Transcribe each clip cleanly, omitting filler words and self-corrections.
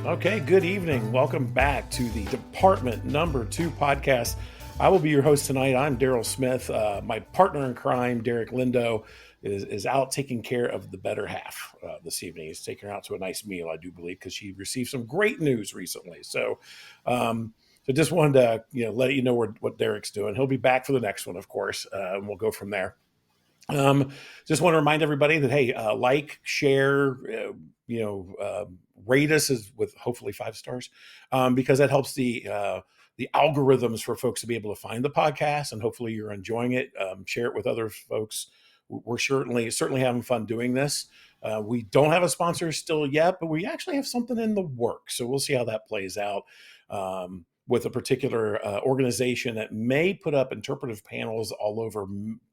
Okay, good evening. Welcome back to the Department Number 2 podcast. I will be your host tonight. I'm Daryl Smith. My partner in crime, Derek Lindo, is out taking care of the better half this evening. He's taking her out to a nice meal, I do believe, because she received some great news recently. So just wanted to let you know what Derek's doing. He'll be back for the next one, of course, and we'll go from there. Just want to remind everybody that, hey, like, share, rate us with hopefully 5 stars, because that helps the algorithms for folks to be able to find the podcast, and hopefully you're enjoying it. Share it with other folks. We're certainly having fun doing this. We don't have a sponsor still yet, but we actually have something in the works. So we'll see how that plays out. With a particular organization that may put up interpretive panels all over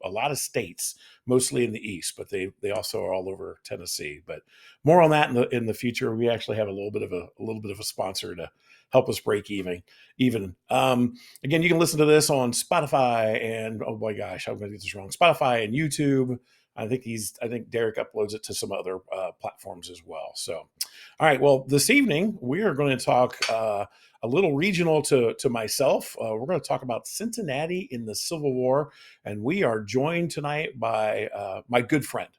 a lot of states, mostly in the East, but they also are all over Tennessee. But more on that in the future. We actually have a little bit of a sponsor to help us break even. Again, you can listen to this on Spotify and, oh my gosh, I'm going to get this wrong. Spotify and YouTube. I think Derek uploads it to some other platforms as well. So, all right. Well, this evening we are going to talk a little regional to myself. We're going to talk about Cincinnati in the Civil War, and we are joined tonight by my good friend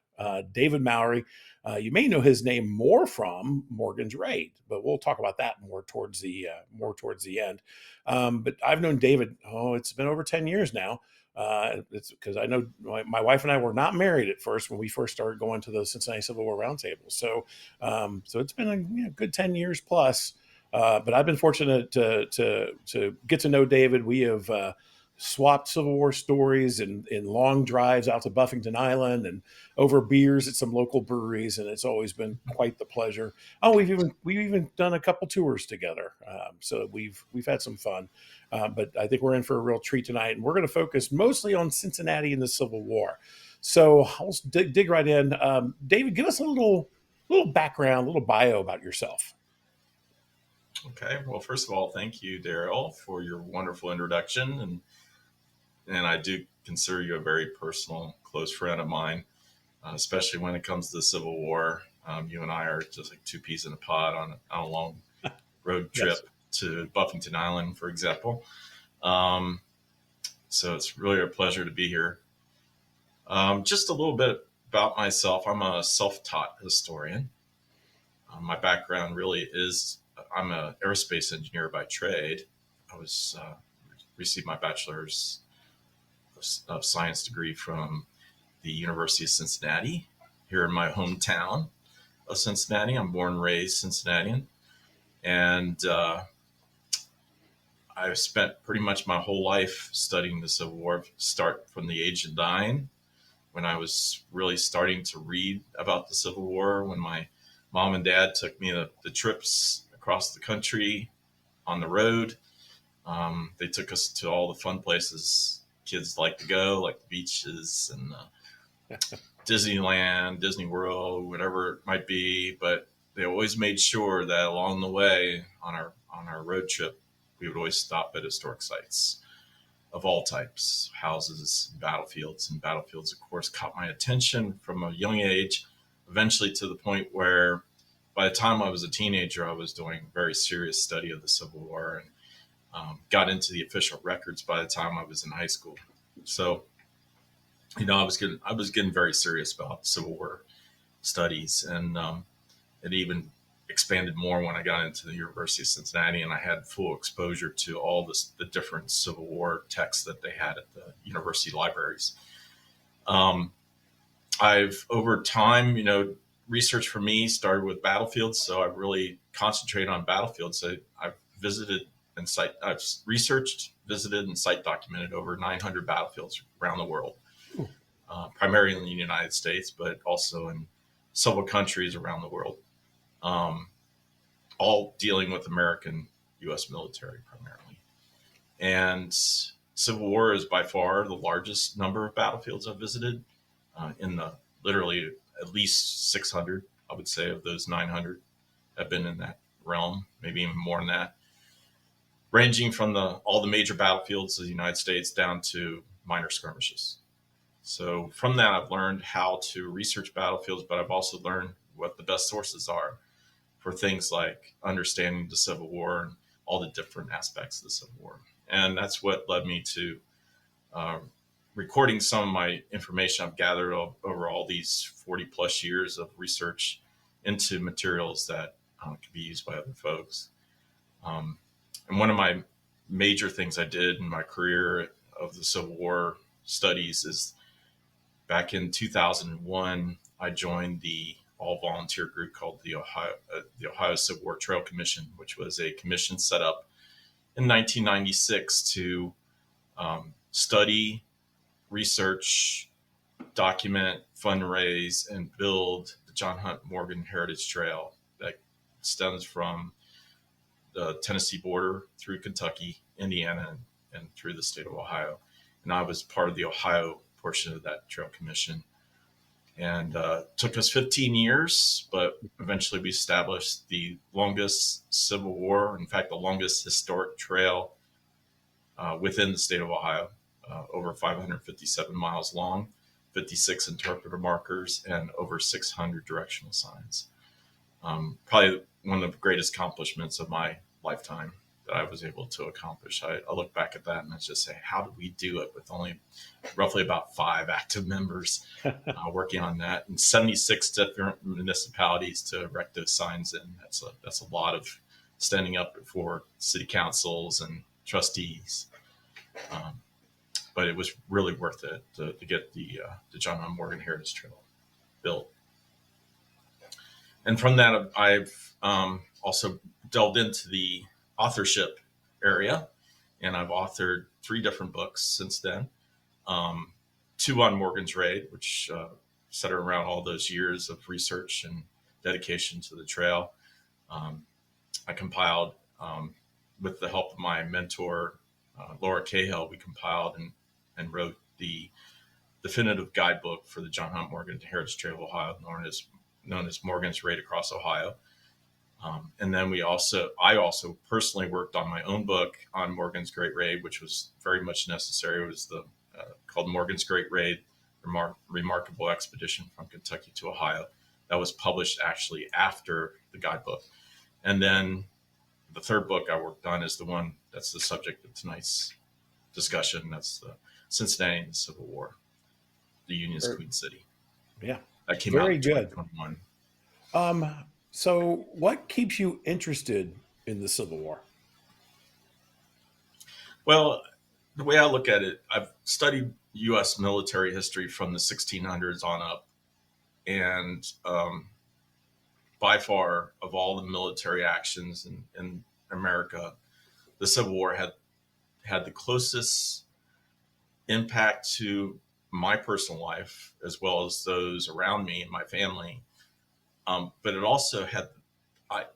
David Mowery. You may know his name more from Morgan's Raid, but we'll talk about that more towards the end. But I've known David. It's been over 10 years now. It's because I know my wife and I were not married at first when we first started going to the Cincinnati Civil War Roundtable. So it's been a good 10 years plus. But I've been fortunate to get to know David. We have swapped Civil War stories in long drives out to Buffington Island and over beers at some local breweries, and it's always been quite the pleasure. Oh, we've even done a couple tours together, so we've had some fun. But I think we're in for a real treat tonight, and we're going to focus mostly on Cincinnati and the Civil War. So I'll dig right in. David, give us a little background, a little bio about yourself. Okay. Well, first of all, thank you, Daryl, for your wonderful introduction, and I do consider you a very personal, close friend of mine, especially when it comes to the Civil War. You and I are just like two peas in a pod on a long road trip to Buffington Island, for example. So it's really a pleasure to be here. Just a little bit about myself. I'm a self-taught historian. My background really is I'm an aerospace engineer by trade. I received my bachelor's of science degree from the University of Cincinnati here in my hometown of Cincinnati. I'm born and raised Cincinnatian, and I've spent pretty much my whole life studying the Civil War. Start from the age of 9, when I was really starting to read about the Civil War. When my mom and dad took me the trips across the country on the road. They took us to all the fun places kids like to go, like the beaches and Disneyland, Disney World, whatever it might be. But they always made sure that along the way on our road trip, we would always stop at historic sites of all types, houses, battlefields. And battlefields, of course, caught my attention from a young age, eventually to the point where by the time I was a teenager, I was doing very serious study of the Civil War, and got into the official records by the time I was in high school. So, I was getting very serious about Civil War studies, and it even expanded more when I got into the University of Cincinnati, and I had full exposure to all the different Civil War texts that they had at the university libraries. I've over time, research for me started with battlefields, so I really concentrate on battlefields. I've researched, visited, and site documented over 900 battlefields around the world, primarily in the United States, but also in several countries around the world, all dealing with American U.S. military primarily. And Civil War is by far the largest number of battlefields I've visited, in the literally at least 600, I would say, of those 900 have been in that realm, maybe even more than that, ranging from all the major battlefields of the United States down to minor skirmishes. So from that, I've learned how to research battlefields, but I've also learned what the best sources are for things like understanding the Civil War and all the different aspects of the Civil War. And that's what led me to uh, recording some of my information I've gathered over all these 40 plus years of research into materials that can be used by other folks. Um, and one of my major things I did in my career of the Civil War studies is back in 2001, I joined the all volunteer group called the Ohio Civil War Trail Commission, which was a commission set up in 1996 to study, research, document, fundraise, and build the John Hunt Morgan Heritage Trail that stems from the Tennessee border through Kentucky, Indiana, and through the state of Ohio. And I was part of the Ohio portion of that trail commission. And took us 15 years, but eventually we established the longest Civil War, in fact, the longest historic trail within the state of Ohio, over 557 miles long, 56 interpretive markers, and over 600 directional signs. Probably one of the greatest accomplishments of my lifetime that I was able to accomplish. I look back at that and I just say, how did we do it with only roughly about 5 active members working on that, and 76 different municipalities to erect those signs in? That's a lot of standing up before city councils and trustees. But it was really worth it to get the John Hunt Morgan Heritage Trail built. And from that, I've also delved into the authorship area, and I've authored 3 different books since then. 2 on Morgan's Raid, which centered around all those years of research and dedication to the trail. I compiled, with the help of my mentor, Laura Cahill, we compiled and wrote the definitive guidebook for the John Hunt Morgan Heritage Trail of Ohio, known as Morgan's Raid Across Ohio. And then I also personally worked on my own book on Morgan's Great Raid, which was very much necessary. It was called Morgan's Great Raid, Remarkable Expedition from Kentucky to Ohio. That was published actually after the guidebook. And then the third book I worked on is the one that's the subject of tonight's discussion. That's the Cincinnati and the Civil War, the Union's Queen City. Yeah. That came Very out in good. 2021. So what keeps you interested in the Civil War? Well, the way I look at it, I've studied U.S. military history from the 1600s on up. And by far, of all the military actions in America, the Civil War had the closest impact to my personal life, as well as those around me and my family. But it also had,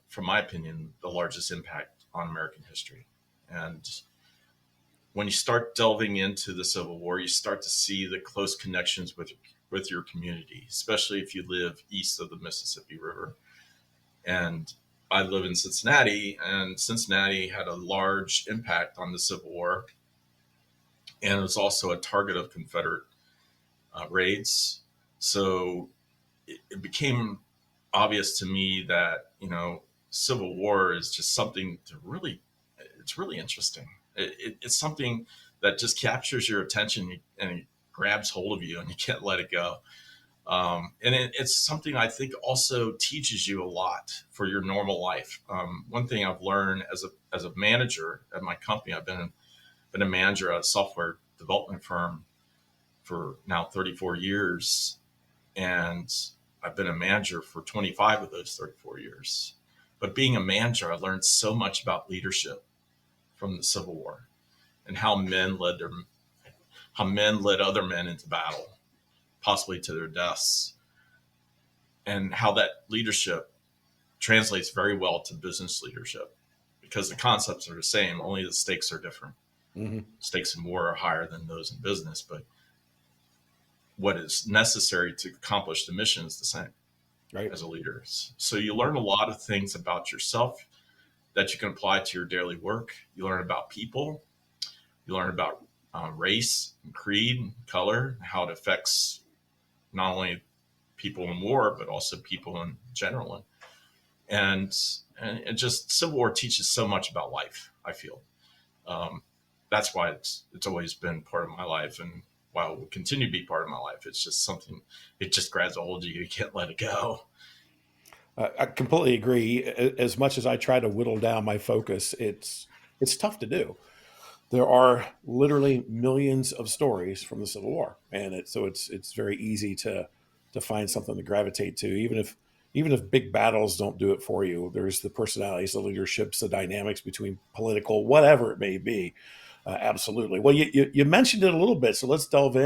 from my opinion, the largest impact on American history. And when you start delving into the Civil War, you start to see the close connections with your community, especially if you live east of the Mississippi River. And I live in Cincinnati, and Cincinnati had a large impact on the Civil War. And it was also a target of Confederate raids. So it became obvious to me that, Civil War is just something it's really interesting. It's something that just captures your attention and it grabs hold of you and you can't let it go. And it's something I think also teaches you a lot for your normal life. One thing I've learned as a manager at my company, I've been a manager at a software development firm for now 34 years. And I've been a manager for 25 of those 34 years. But being a manager, I learned so much about leadership from the Civil War and how men led other men into battle, possibly to their deaths, and how that leadership translates very well to business leadership because the concepts are the same, only the stakes are different. Mm-hmm. Stakes in war are higher than those in business, but what is necessary to accomplish the mission is the same, right? As a leader. So you learn a lot of things about yourself that you can apply to your daily work. You learn about people. You learn about race and creed and color, how it affects not only people in war, but also people in general. and and it just Civil War teaches so much about life. I feel um, that's why it's always been part of my life, and while it will continue to be part of my life, it's just something. It just grabs a hold of you. You can't let it go. I completely agree. As much as I try to whittle down my focus, it's tough to do. There are literally millions of stories from the Civil War, and it's very easy to find something to gravitate to, even if big battles don't do it for you. There's the personalities, the leaderships, the dynamics between political, whatever it may be. Absolutely. Well, you mentioned it a little bit, so let's delve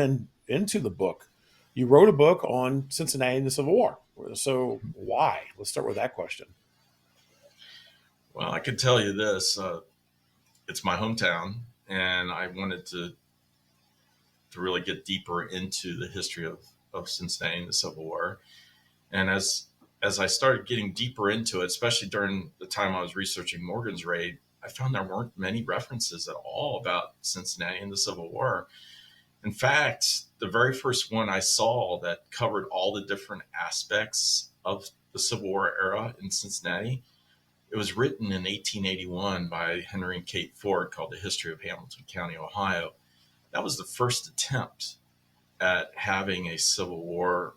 into the book. You wrote a book on Cincinnati and the Civil War. So why? Let's start with that question. Well, I can tell you this: it's my hometown, and I wanted to really get deeper into the history of Cincinnati and the Civil War. And as I started getting deeper into it, especially during the time I was researching Morgan's raid, I found there weren't many references at all about Cincinnati and the Civil War. In fact, the very first one I saw that covered all the different aspects of the Civil War era in Cincinnati, it was written in 1881 by Henry and Kate Ford, called The History of Hamilton County, Ohio. That was the first attempt at having a Civil War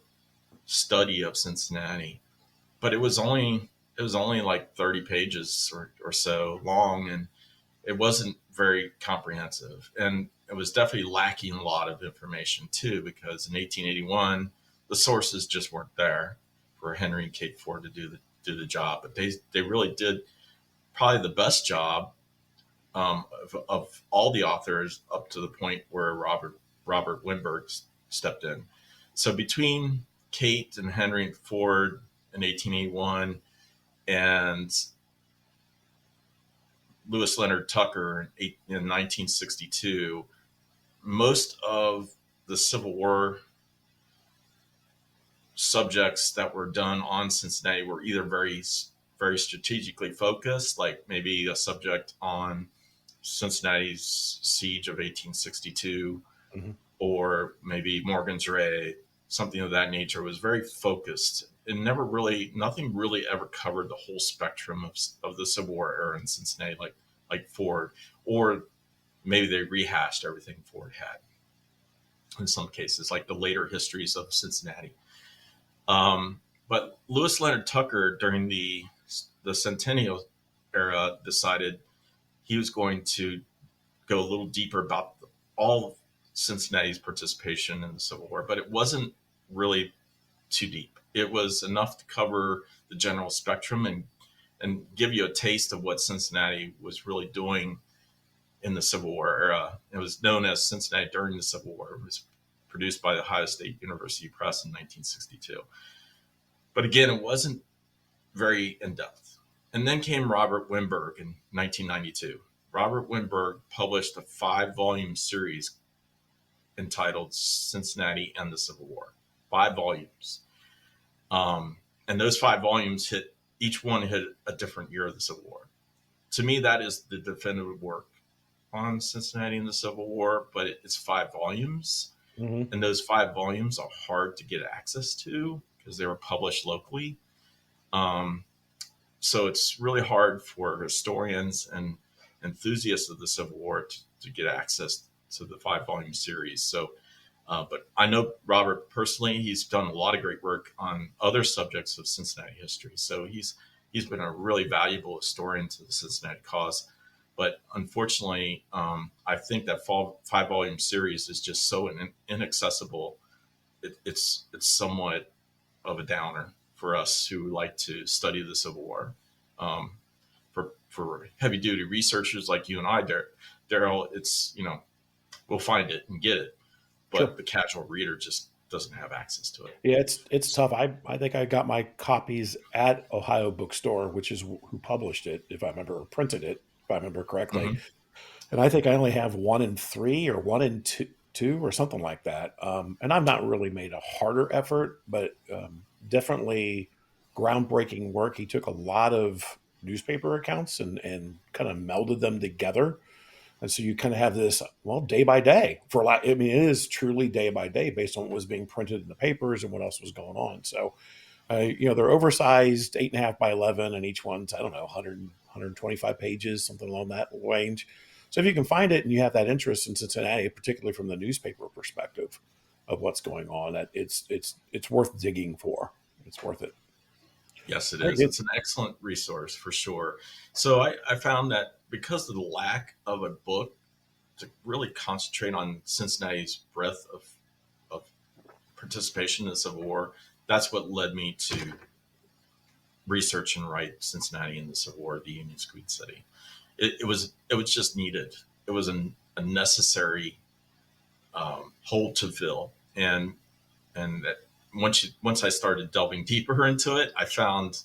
study of Cincinnati, but it was only like 30 pages or so long, and it wasn't very comprehensive, and it was definitely lacking a lot of information too, because in 1881 the sources just weren't there for Henry and Kate Ford to do the job. But they really did probably the best job of all the authors up to the point where Robert Wimberg stepped in. So between Kate and Henry Ford in 1881 and Lewis Leonard Tucker in 1962, most of the Civil War subjects that were done on Cincinnati were either very strategically focused, like maybe a subject on Cincinnati's siege of 1862, Mhm. or maybe Morgan's raid, something of that nature. Was very focused, and nothing really ever covered the whole spectrum of the Civil War era in Cincinnati, like Ford, or maybe they rehashed everything Ford had in some cases, like the later histories of Cincinnati. But Lewis Leonard Tucker, during the Centennial era, decided he was going to go a little deeper about all of Cincinnati's participation in the Civil War, but it wasn't really too deep. It was enough to cover the general spectrum and give you a taste of what Cincinnati was really doing in the Civil War era. It was known as Cincinnati during the Civil War. It was produced by the Ohio State University Press in 1962. But again, it wasn't very in depth. And then came Robert Wimberg in 1992. Robert Wimberg published a 5-volume series entitled Cincinnati and the Civil War. 5 volumes. And those 5 volumes each one hit a different year of the Civil War. To me, that is the definitive work on Cincinnati and the Civil War, but it's 5 volumes. Mhm. And those 5 volumes are hard to get access to because they were published locally. Um, so it's really hard for historians and enthusiasts of the Civil War to get access to the 5 volume series. So, but I know Robert personally; he's done a lot of great work on other subjects of Cincinnati history. So he's been a really valuable historian to the Cincinnati cause. But unfortunately, I think that 5 volume series is just so inaccessible. It's somewhat of a downer for us who like to study the Civil War. Um, for heavy duty researchers like you and I, Daryl, it's we'll find it and get it, but Sure. the casual reader just doesn't have access to it. Yeah, it's tough. I think I got my copies at Ohio Bookstore, which is who published it, if I remember, or printed it, if I remember correctly. Mm-hmm. And I think I only have 1 in 3 or 1 in 2 or something like that. And I've not really made a harder effort, but definitely groundbreaking work. He took a lot of newspaper accounts and kind of melded them together. And so you kind of have this, well, day by day for a lot. I mean, it is truly day by day based on what was being printed in the papers and what else was going on. So They're oversized 8.5 by 11, and each one's, I don't know, 125 pages, something along that range. So if you can find it and you have that interest in Cincinnati, particularly from the newspaper perspective of what's going on, that it's worth digging for. It's worth it. Yes, it Very is. good. It's an excellent resource for sure. So I found that because of the lack of a book to really concentrate on Cincinnati's breadth of participation in the Civil War, that's what led me to research and write Cincinnati in the Civil War, the Union's Queen City. It was just needed. It was a necessary hole to fill, and that once I started delving deeper into it, I found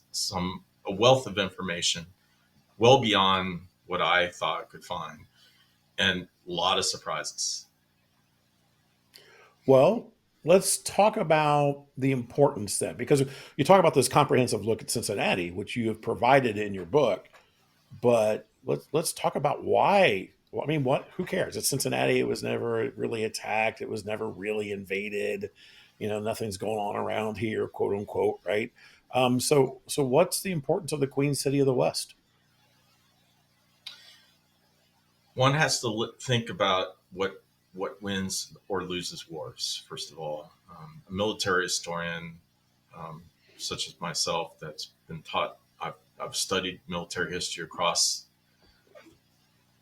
a wealth of information, well beyond what I thought I could find, and a lot of surprises. Well, let's talk about the importance then, because you talk about this comprehensive look at Cincinnati, which you have provided in your book. But let's talk about why. Well, I mean, what? Who cares? It's Cincinnati. It was never really attacked. It was never really invaded. Nothing's going on around here, quote unquote, right? So what's the importance of the Queen City of the West? One has to think about what wins or loses wars. First of all, a military historian such as myself that's been taught. I've studied military history across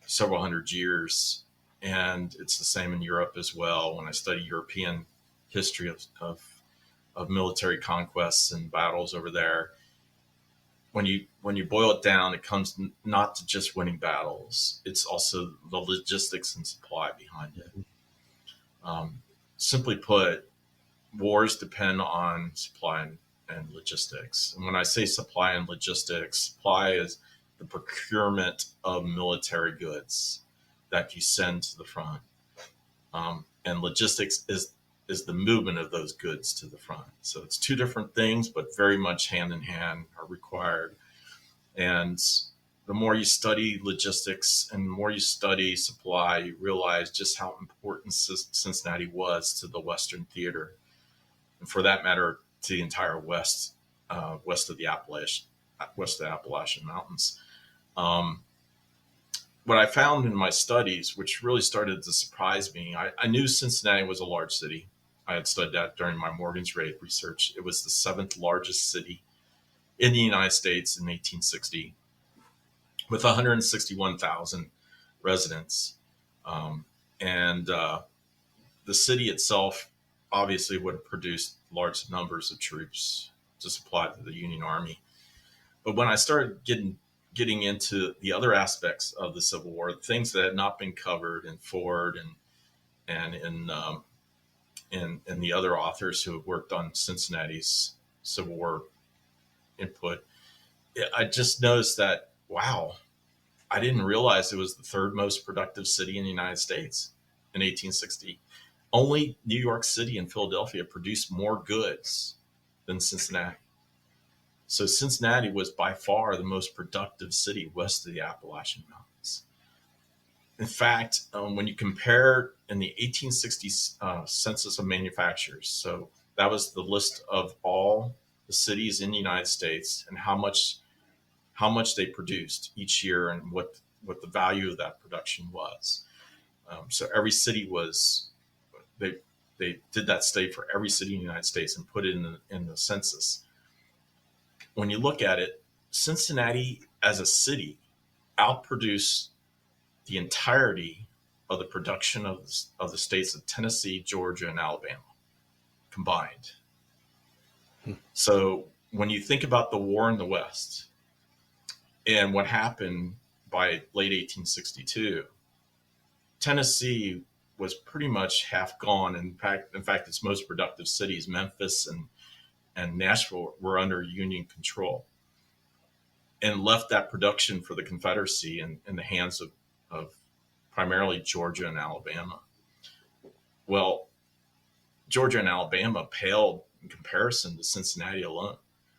several hundred years, and it's the same in Europe as well. When I study European history of military conquests and battles over there, when you boil it down, it comes not to just winning battles; it's also the logistics and supply behind it. Um, Simply put, wars depend on supply and logistics. And when I say supply and logistics, supply is the procurement of military goods that you send to the front, and logistics is the movement of those goods to the front. So it's two different things, but very much hand in hand are required. And the more you study logistics and the more you study supply, you realize just how important Cincinnati was to the Western theater, and for that matter, to the entire West, west of the Appalachian Mountains. Um, what I found in my studies, which really started to surprise me, I knew Cincinnati was a large city. I had studied that during my Morgan's Raid research. It was the seventh largest city in the United States in 1860, with 161,000 residents. And the city itself obviously would have produced large numbers of troops to supply to the Union Army. But when I started getting into the other aspects of the Civil War, things that had not been covered in Ford and in the other authors who have worked on Cincinnati's Civil War input, I just noticed that, wow, I didn't realize it was the third most productive city in the United States in 1860. Only New York City and Philadelphia produced more goods than Cincinnati. So Cincinnati was by far the most productive city west of the Appalachian Mountains. In fact, when you compare in the 1860 Census of Manufacturers, so that was the list of all the cities in the United States and how much they produced each year and what the value of that production was. So every city was they did that study for every city in the United States and put it in the census. When you look at it, Cincinnati as a city outproduced the entirety of the production of the states of Tennessee, Georgia, and Alabama combined. So when you think about the war in the West and what happened by late 1862, Tennessee was pretty much half gone. In fact, its most productive cities, Memphis and Nashville, were under Union control, and left that production for the Confederacy in the hands of primarily Georgia and Alabama. Well, Georgia and Alabama paled in comparison to Cincinnati alone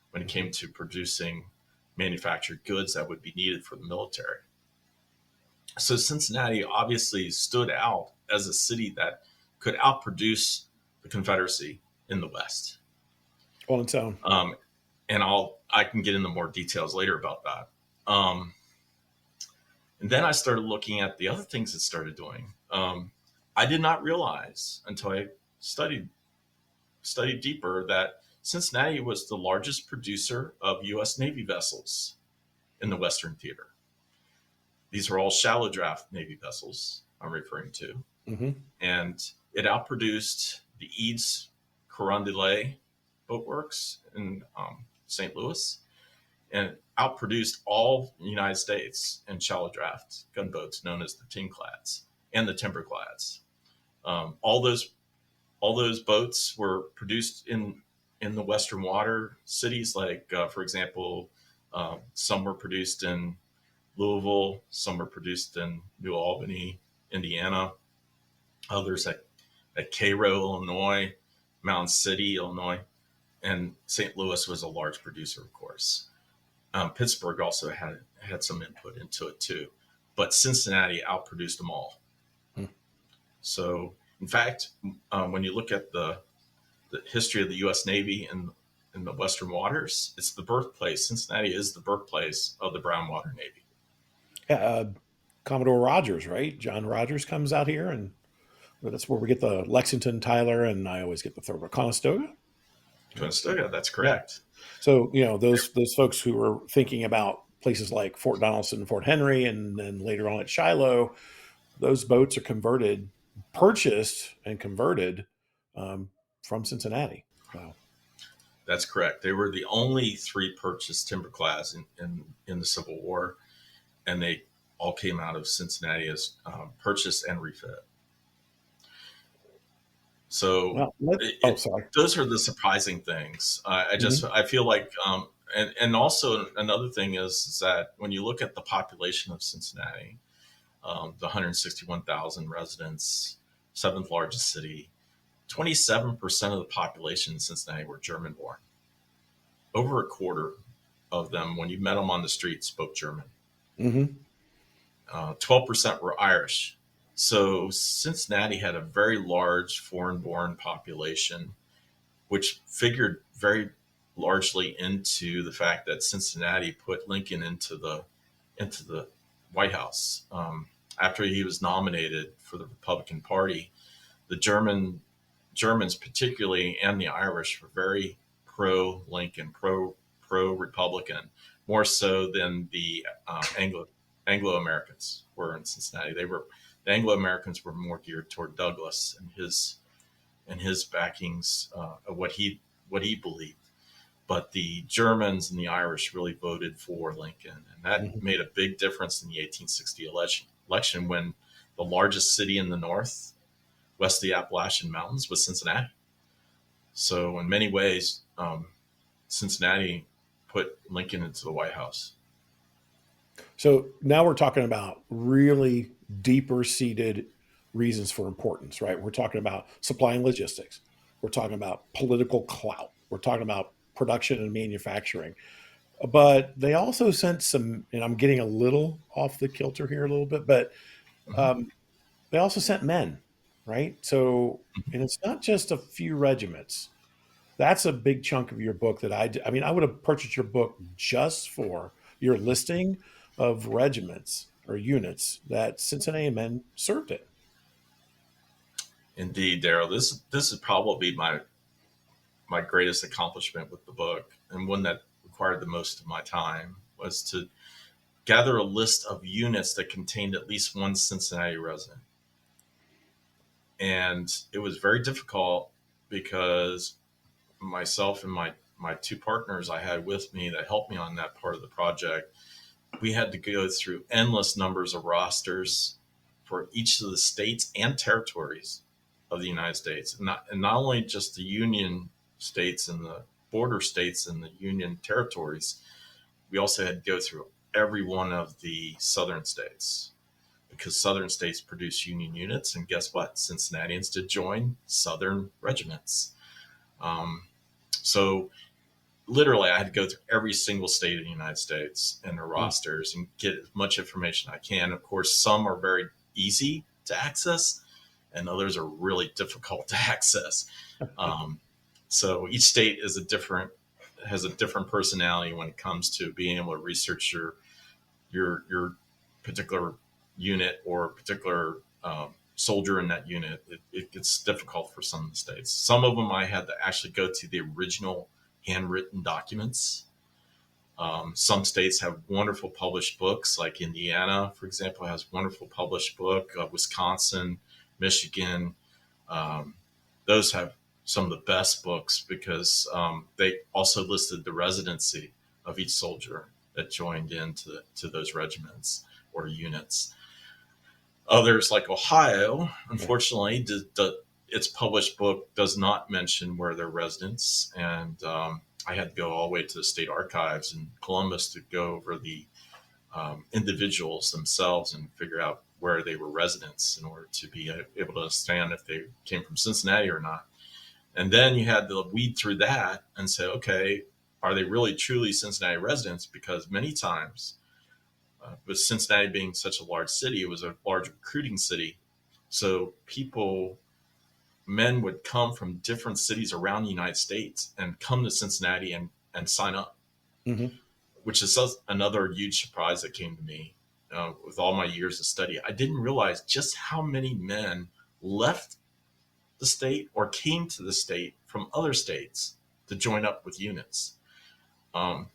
when it came to producing manufactured goods that would be needed for the military. So Cincinnati obviously stood out as a city that could outproduce the Confederacy in the West. On its own. and I can get into more details later about that. And then I started looking at the other things it started doing. I did not realize until I studied deeper that Cincinnati was the largest producer of U.S. Navy vessels in the Western Theater. These are all shallow draft Navy vessels I'm referring to. Mm-hmm. And it outproduced the Eads Carondelet Boatworks in St. Louis, and outproduced all the United States in shallow draft gunboats known as the Tinclads and the Timberclads. All those boats were produced in the Western water cities, like for example, some were produced in Louisville, some were produced in New Albany, Indiana, others at Cairo, Illinois, Mountain City, Illinois, and St. Louis was a large producer, of course. Pittsburgh also had some input into it too, but Cincinnati outproduced them all. Hmm. So, in fact, when you look at the history of the U.S. Navy in the Western waters, it's the birthplace. Cincinnati is the birthplace of the Brown Water Navy. Yeah, Commodore Rogers, right? John Rogers comes out here, and that's where we get the Lexington, Tyler, and I always get the third one, Conestoga. Conestoga, that's correct. Yeah. So those folks who were thinking about places like Fort Donelson, Fort Henry, and then later on at Shiloh, those boats are purchased and converted from Cincinnati. So that's correct. They were the only 3 purchased timberclads in the Civil War, and they all came out of Cincinnati as purchased and refit. So, those are the surprising things. I feel like, and also another thing is that when you look at the population of Cincinnati, the 161,000 residents, 7th largest city, 27% of the population in Cincinnati were German born. Over a quarter of them, when you met them on the street, spoke German. 12% were Irish. So Cincinnati had a very large foreign-born population, which figured very largely into the fact that Cincinnati put Lincoln into the White House. After he was nominated for the Republican Party, the Germans particularly, and the Irish, were very pro-Lincoln, pro-Republican, more so than the Anglo-Americans were in Cincinnati. The Anglo-Americans were more geared toward Douglas and his backings of what he believed. But the Germans and the Irish really voted for Lincoln, and that made a big difference in the 1860 election when the largest city in the North, west of the Appalachian Mountains, was Cincinnati. So in many ways, Cincinnati put Lincoln into the White House. So now we're talking about really deeper seated reasons for importance, right? We're talking about supply and logistics. We're talking about political clout. We're talking about production and manufacturing. But they also sent some, and I'm getting a little off the kilter here a little bit, but they also sent men, right? So, and it's not just a few regiments. That's a big chunk of your book that I mean, I would have purchased your book just for your listing of regiments or units that Cincinnati men served in. Indeed, Daryl. This is probably my greatest accomplishment with the book, and one that required the most of my time, was to gather a list of units that contained at least one Cincinnati resident. And it was very difficult because myself and my 2 partners I had with me that helped me on that part of the project, we had to go through endless numbers of rosters for each of the states and territories of the United States. And not only just the Union states and the border states and the Union territories, we also had to go through every one of the southern states, because southern states produce Union units. And guess what? Cincinnatians did join southern regiments. So literally, I had to go through every single state of the United States and their rosters and get as much information I can. Of course, some are very easy to access, and others are really difficult to access. So each state is has a different personality when it comes to being able to research your particular unit or particular soldier in that unit. It gets difficult for some of the states. Some of them I had to actually go to the original handwritten documents. Some states have wonderful published books, like Indiana, for example, has wonderful published book. Wisconsin, Michigan, um, those have some of the best books because they also listed the residency of each soldier that joined into to those regiments or units. Others, like Ohio, unfortunately, its published book does not mention where they're residents, and I had to go all the way to the state archives in Columbus to go over the individuals themselves and figure out where they were residents in order to be able to understand if they came from Cincinnati or not. And then you had to weed through that and say, okay, are they really truly Cincinnati residents? Because many times, with Cincinnati being such a large city, it was a large recruiting city. So men would come from different cities around the United States and come to Cincinnati and sign up, Mm-hmm. which is another huge surprise that came to me with all my years of study. I didn't realize just how many men left the state or came to the state from other states to join up with units. Um,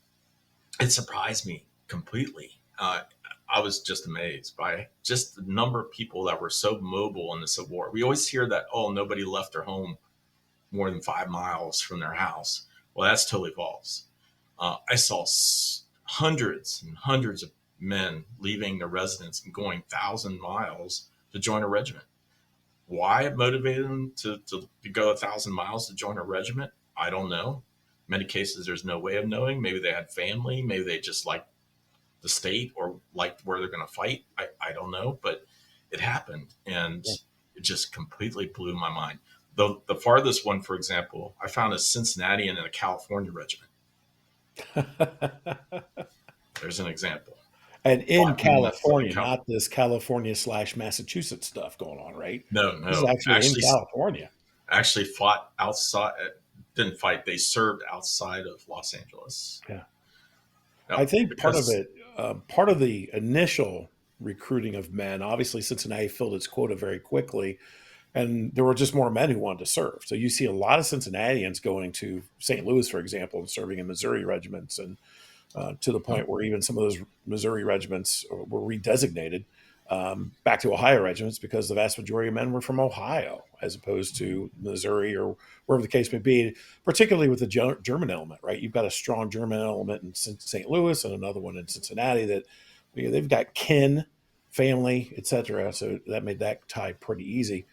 it surprised me completely. I was just amazed by just the number of people that were so mobile in the Civil War. We always hear that, oh, nobody left their home more than 5 miles from their house. Well, that's totally false. I saw hundreds and hundreds of men leaving their residence and going 1,000 miles to join a regiment. Why it motivated them to go 1,000 miles to join a regiment, I don't know. In many cases, there's no way of knowing. Maybe they had family. Maybe they just liked the state or liked where they're going to fight. I don't know, but it happened. And it just completely blew my mind. The farthest one, for example, I found a Cincinnatian in a California regiment. There's an example. And in Fought in California, not this California / Massachusetts stuff going on, right? No, This is no. actually in California. Actually fought outside. Didn't fight. They served outside of Los Angeles. Yeah. Yep, I think part of because it, part of the initial recruiting of men, obviously Cincinnati filled its quota very quickly, and there were just more men who wanted to serve. So you see a lot of Cincinnatians going to St. Louis, for example, and serving in Missouri regiments, and to the point where even some of those Missouri regiments were redesignated back to Ohio regiments because the vast majority of men were from Ohio as opposed to Missouri or wherever the case may be, particularly with the German element, right? You've got a strong German element in St. Louis and another one in Cincinnati that they've got kin, family, etc. So that made that tie pretty easy.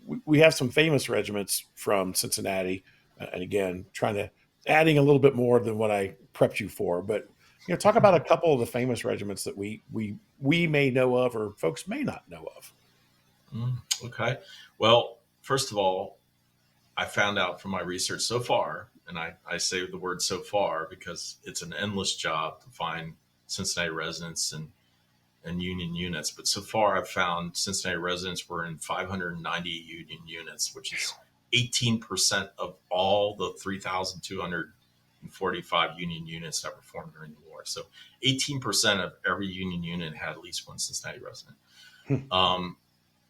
We have some famous regiments from Cincinnati, and again, adding a little bit more than what I prepped you for, but talk about a couple of the famous regiments that we may know of or folks may not know of. Okay. Well, first of all, I found out from my research so far, and I say the word so far because it's an endless job to find Cincinnati residents and Union units. But so far, I've found Cincinnati residents were in 590 Union units, which is 18% of all the 3,245 Union units that were formed during the war. So 18% of every Union unit had at least one Cincinnati resident.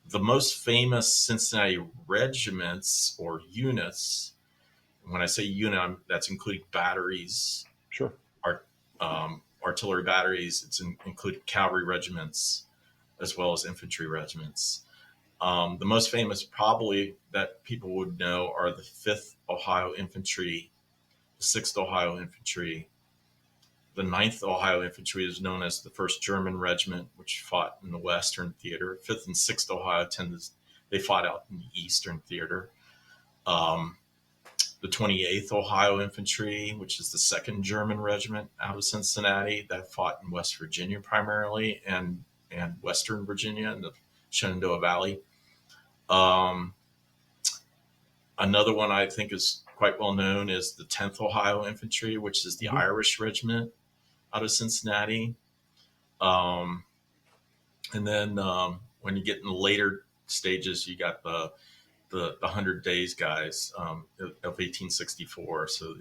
The most famous Cincinnati regiments or units, when I say unit, that's including batteries, Sure, artillery batteries. It's including cavalry regiments as well as infantry regiments. The most famous, probably that people would know, are the 5th Ohio Infantry, the 6th Ohio Infantry. The 9th Ohio Infantry is known as the 1st German Regiment, which fought in the Western Theater. 5th and 6th Ohio they fought out in the Eastern Theater. The 28th Ohio Infantry, which is the 2nd German Regiment out of Cincinnati, that fought in West Virginia primarily and Western Virginia in the Shenandoah Valley. Another one I think is quite well known is the 10th Ohio Infantry, which is the Irish Regiment out of Cincinnati. And then when you get in the later stages, you got the 100 Days guys of 1864. So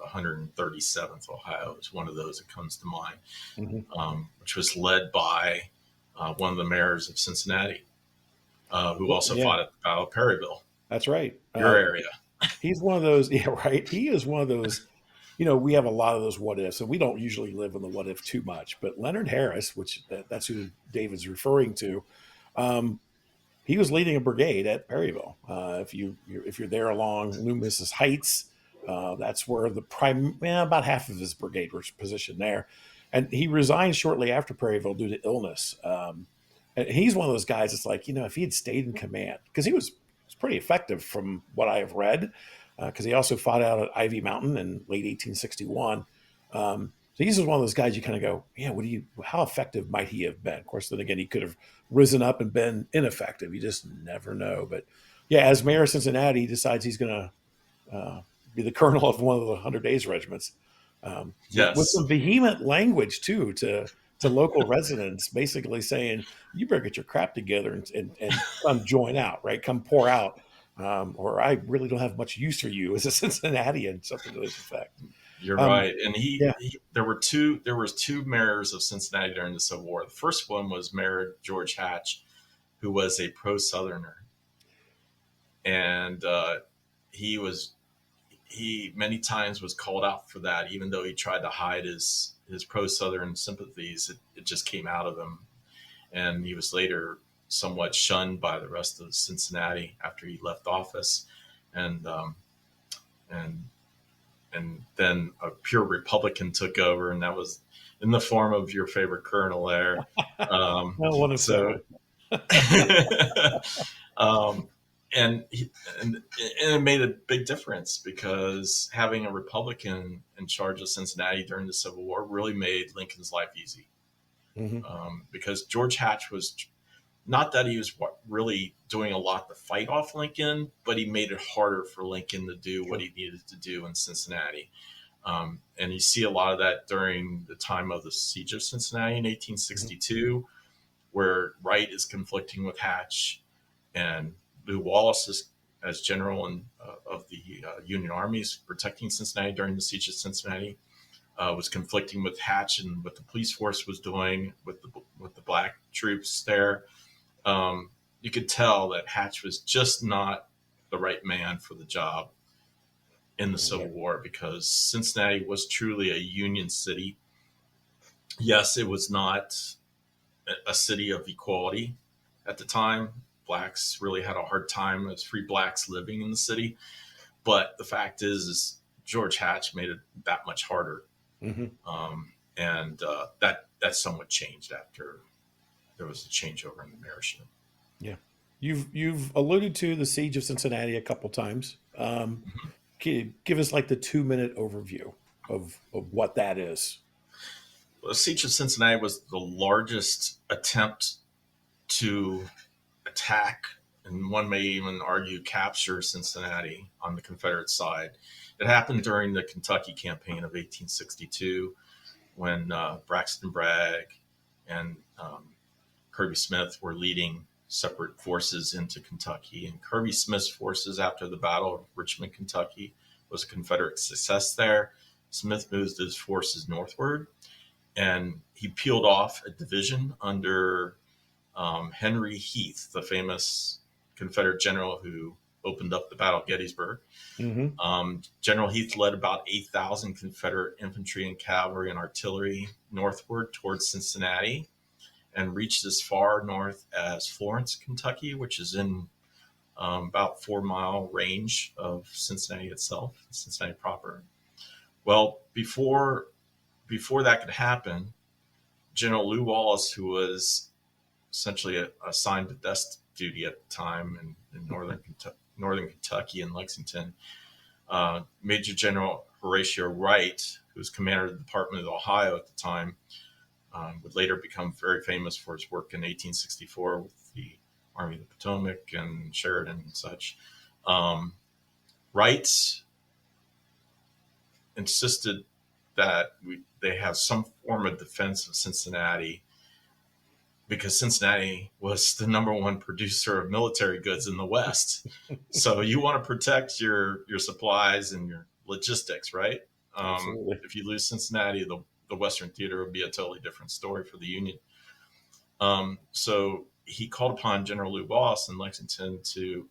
137th Ohio is one of those that comes to mind, Mhm. which was led by one of the mayors of Cincinnati, who also Yeah, fought at the Battle of Perryville, that's right. your area. He's one of those. Yeah, right. He is one of those. We have a lot of those what ifs, and we don't usually live in the what if too much. But Leonard Harris, which that's who David's referring to, um, he was leading a brigade at Perryville. If you're there along Loomis's Heights, that's where about half of his brigade was positioned there, and he resigned shortly after Perryville due to illness. And he's one of those guys. It's like, if he had stayed in command, because he was pretty effective from what I have read, because he also fought out at Ivy Mountain in late 1861. So he's just one of those guys you kind of go, yeah, how effective might he have been? Of course, then again, he could have risen up and been ineffective. You just never know. But yeah, as mayor of Cincinnati, he decides he's going to be the colonel of one of the 100 Days regiments, with Yes, some vehement language too to local residents, basically saying, "You better get your crap together and come join out, right? Come pour out, or I really don't have much use for you as a Cincinnatian," something to this effect. you're Um, right. And yeah, there was two mayors of Cincinnati during the Civil War. The first one was Mayor George Hatch, who was a pro Southerner, and he was he many times was called out for that, even though he tried to hide his pro Southern sympathies. It just came out of him, and he was later somewhat shunned by the rest of Cincinnati after he left office, and and and then a pure Republican took over, and that was in the form of your favorite colonel there. I want to So, so. um, and, he, and it made a big difference because having a Republican in charge of Cincinnati during the Civil War really made Lincoln's life easy. Hmm. Because George Hatch was not that he was really doing a lot to fight off Lincoln, but he made it harder for Lincoln to do what Sure. he needed to do in Cincinnati. And you see a lot of that during the time of the siege of Cincinnati in Hmm. 1862, where Wright is conflicting with Hatch, and Lew Wallace is as general of the Union armies protecting Cincinnati during the siege of Cincinnati, was conflicting with Hatch and what the police force was doing with the black troops there. You could tell that Hatch was just not the right man for the job in the Civil Okay. War because Cincinnati was truly a Union city. Yes, it was not a city of equality at the time. Blacks really had a hard time as free blacks living in the city. But the fact is George Hatch made it that much harder, Hmm. and that somewhat changed after there was a changeover in the mayorship. Yeah, you've alluded to the siege of Cincinnati a couple times. Can you give us like the 2-minute overview of what that is? Well, the siege of Cincinnati was the largest attempt to attack, and one may even argue capture Cincinnati on the Confederate side. It happened during the Kentucky campaign of 1862 when Braxton Bragg and Kirby Smith were leading separate forces into Kentucky. And Kirby Smith's forces, after the Battle of Richmond, Kentucky, was a Confederate success there. Smith moved his forces northward, and he peeled off a division under Henry Heath, the famous Confederate general who opened up the Battle of Gettysburg. Hmm. General Heath led about 8,000 Confederate infantry and cavalry and artillery northward towards Cincinnati and reached as far north as Florence, Kentucky, which is in about 4 mile range of Cincinnati itself, Cincinnati proper. Well, before that could happen, General Lew Wallace, who was essentially assigned to desk duty at the time in northern Kentucky and Lexington, Major General Horatio Wright, who was commander of the Department of Ohio at the time, would later become very famous for his work in 1864 with the Army of the Potomac and Sheridan and such. Wright insisted that they have some form of defense of Cincinnati because Cincinnati was the number one producer of military goods in the West. So you want to protect your supplies and your logistics, right? Absolutely. If you lose Cincinnati, the Western Theater would be a totally different story for the Union. So he called upon General Lou Ross in Lexington to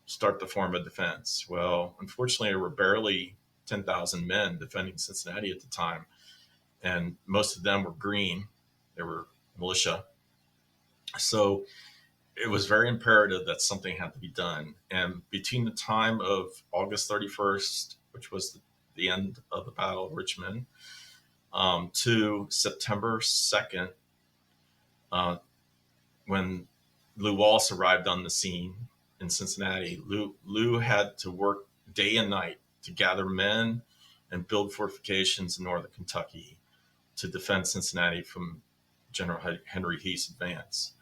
start to form a defense. Well, unfortunately, there were barely 10,000 men defending Cincinnati at the time, and most of them were green. They were militia. So it was very imperative that something had to be done. And between the time of August 31st, which was the end of the Battle of Richmond, to September 2nd, uh, when Lew Wallace arrived on the scene in Cincinnati, Lew had to work day and night to gather men and build fortifications in northern Kentucky to defend Cincinnati from General Henry Heath's advance.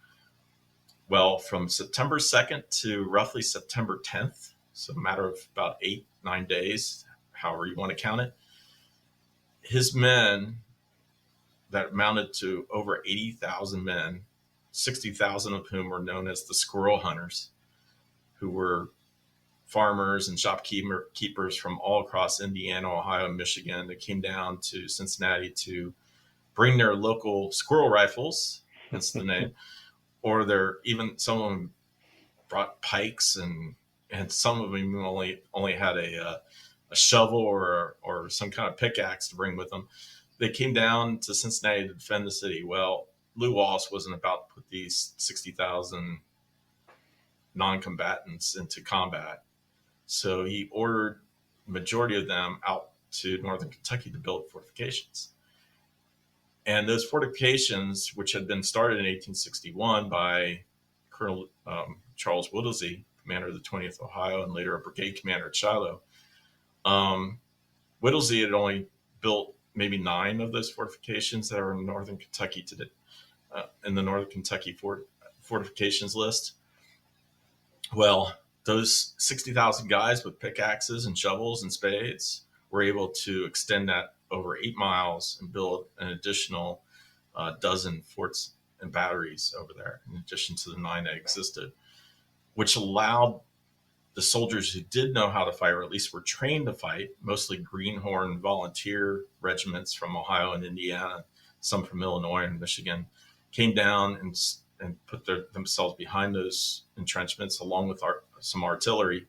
Well, from September 2nd to roughly September 10th, so a matter of about 8, 9 days, however you want to count it, his men that amounted to over 80,000 men, 60,000 of whom were known as the squirrel hunters, who were farmers and shopkeepers from all across Indiana, Ohio, and Michigan that came down to Cincinnati to bring their local squirrel rifles, hence the name, or even some of them brought pikes, and some of them only had a shovel or some kind of pickaxe to bring with them. They came down to Cincinnati to defend the city. Well, Lew Wallace wasn't about to put these 60,000 non-combatants into combat, so he ordered the majority of them out to northern Kentucky to build fortifications. And those fortifications, which had been started in 1861 by Colonel Charles Whittlesey, commander of the 20th Ohio, and later a brigade commander at Shiloh, Whittlesey had only built maybe 9 of those fortifications that are in northern Kentucky today, in the Northern Kentucky fortifications list. Well, those 60,000 guys with pickaxes and shovels and spades were able to extend that over 8 miles and build an additional dozen forts and batteries over there, in addition to the 9 that existed, which allowed the soldiers who did know how to fight, or at least were trained to fight, mostly Greenhorn volunteer regiments from Ohio and Indiana, some from Illinois and Michigan, came down and put themselves behind those entrenchments, along with some artillery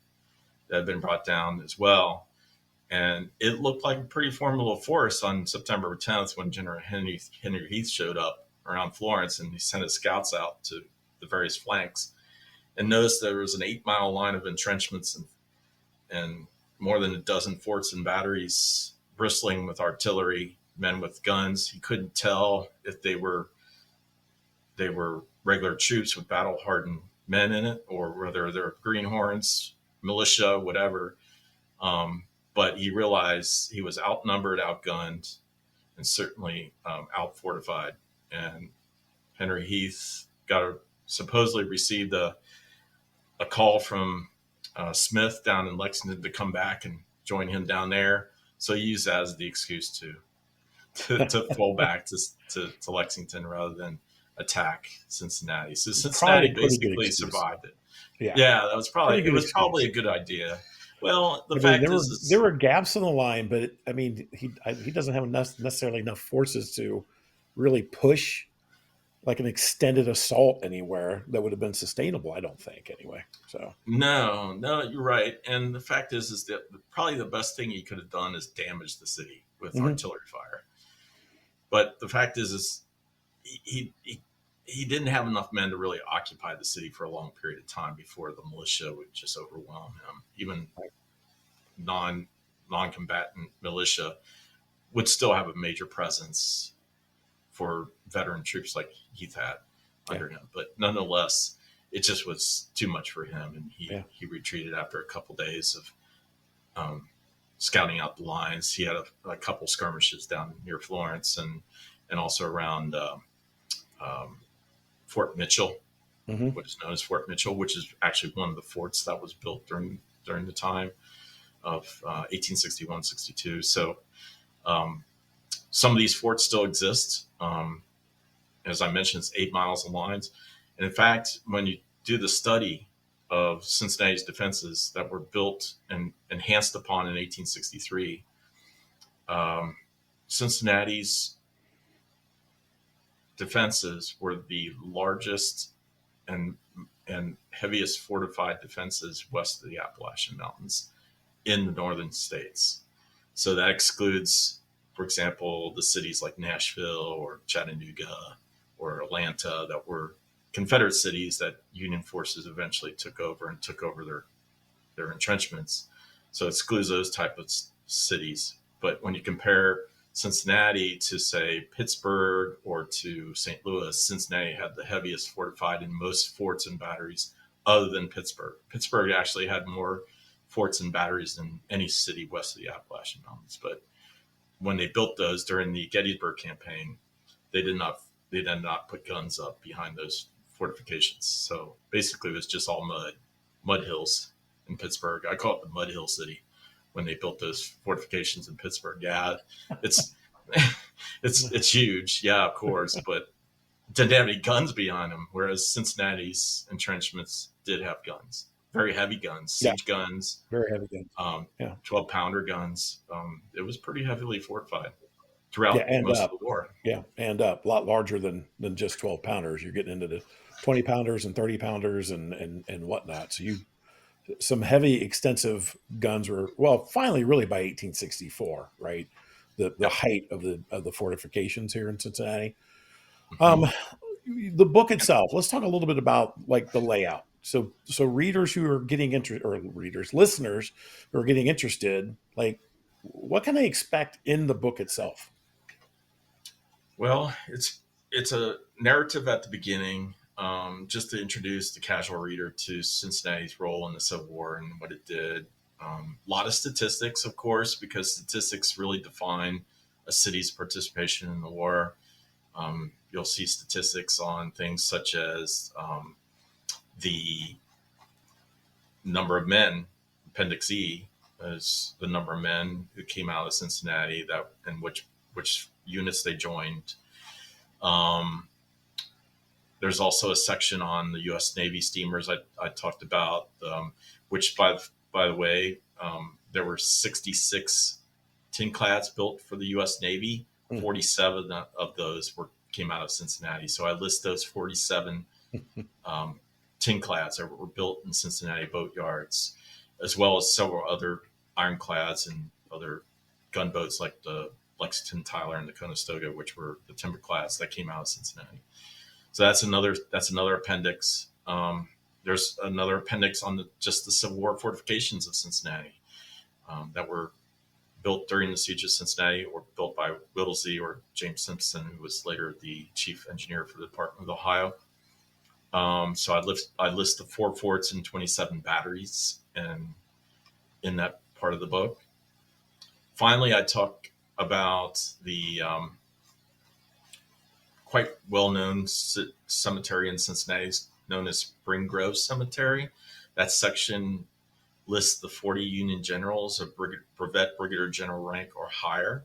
that had been brought down as well. And it looked like a pretty formidable force on September 10th when General Henry Heath showed up around Florence, and he sent his scouts out to the various flanks and noticed there was an 8-mile line of entrenchments and more than a dozen forts and batteries bristling with artillery, men with guns. He couldn't tell if they were regular troops with battle-hardened men in it, or whether they're greenhorns, militia, whatever. But he realized he was outnumbered, outgunned, and certainly outfortified. And Henry Heath supposedly received a call from Smith down in Lexington to come back and join him down there. So he used that as the excuse to fall back to Lexington rather than attack Cincinnati. So Probably Cincinnati a pretty good basically excuse. survived it. Yeah, Yeah, that was pretty good probably excuse. a good idea. Well, the I mean, fact there is were gaps in the line, but I mean, he doesn't have necessarily enough forces to really push like an extended assault anywhere that would have been sustainable. I don't think, anyway. So no, you're right. And the fact is that probably the best thing he could have done is damage the city with mhm. artillery fire. But the fact is he didn't have enough men to really occupy the city for a long period of time before the militia would just overwhelm him. Even non-combatant militia would still have a major presence for veteran troops like Heath had Yeah, under him. But nonetheless, it just was too much for him, and yeah, he retreated after a couple days of scouting out the lines. He had a couple skirmishes down near Florence and also around um, Fort Mitchell, hmm, what is known as Fort Mitchell, which is actually one of the forts that was built during the time of 1861-62. So um, some of these forts still exist. As I mentioned, it's 8 miles of lines. And in fact, when you do the study of Cincinnati's defenses that were built and enhanced upon in 1863, Um, Cincinnati's defenses were the largest and heaviest fortified defenses west of the Appalachian Mountains in the northern states. So that excludes, for example, the cities like Nashville or Chattanooga or Atlanta that were Confederate cities that Union forces eventually took over and took over their entrenchments. So it excludes those type of cities. But when you compare Cincinnati to, say, Pittsburgh or to St. Louis, Cincinnati had the heaviest fortified and most forts and batteries other than Pittsburgh. Pittsburgh actually had more forts and batteries than any city west of the Appalachian Mountains. But when they built those during the Gettysburg campaign, they did not put guns up behind those fortifications. So basically, it was just all mud hills in Pittsburgh. I call it the Mud Hill City when they built those fortifications in Pittsburgh. Yeah, it's it's huge. Yeah, of course, but didn't have any guns behind them. Whereas Cincinnati's entrenchments did have guns, very heavy guns, Yeah, siege guns, very heavy guns. Yeah, 12-pounder guns. It was pretty heavily fortified yeah, throughout and most up. of the war. Yeah, and up. A lot larger than just 12 pounders. You're getting into the 20 pounders and 30 pounders and whatnot. So you some heavy, extensive guns were finally really by 1864, right? The Yep. height of the fortifications here in Cincinnati. Hmm. Um, the book itself. Let's talk a little bit about like the layout. So readers who are getting interested, or readers, listeners who are getting interested, like what can they expect in the book itself? Well, it's a narrative at the beginning, just to introduce the casual reader to Cincinnati's role in the Civil War and what it did. A lot of statistics, of course, because statistics really define a city's participation in the war. You'll see statistics on things such as the number of men. Appendix E is the number of men who came out of Cincinnati, that and which units they joined. Um, there's also a section on the U.S. Navy steamers I talked about, which by the way, there were 66 tin clads built for the U.S. Navy. Mm. 47 of those came out of Cincinnati. So I list those 47 um, tin clads that were built in Cincinnati boat yards, as well as several other ironclads and other gunboats like the Lexington, Tyler, and the Conestoga, which were the timber clads that came out of Cincinnati. So that's another appendix. There's another appendix on just the Civil War fortifications of Cincinnati that were built during the siege of Cincinnati, or built by Whittlesey or James Simpson, who was later the chief engineer for the Department of Ohio. So I list the 4 forts and 27 batteries, and in that part of the book. Finally, I talk about the quite well-known cemetery in Cincinnati known as Spring Grove Cemetery. That section lists the 40 Union generals of brevet brigadier general rank or higher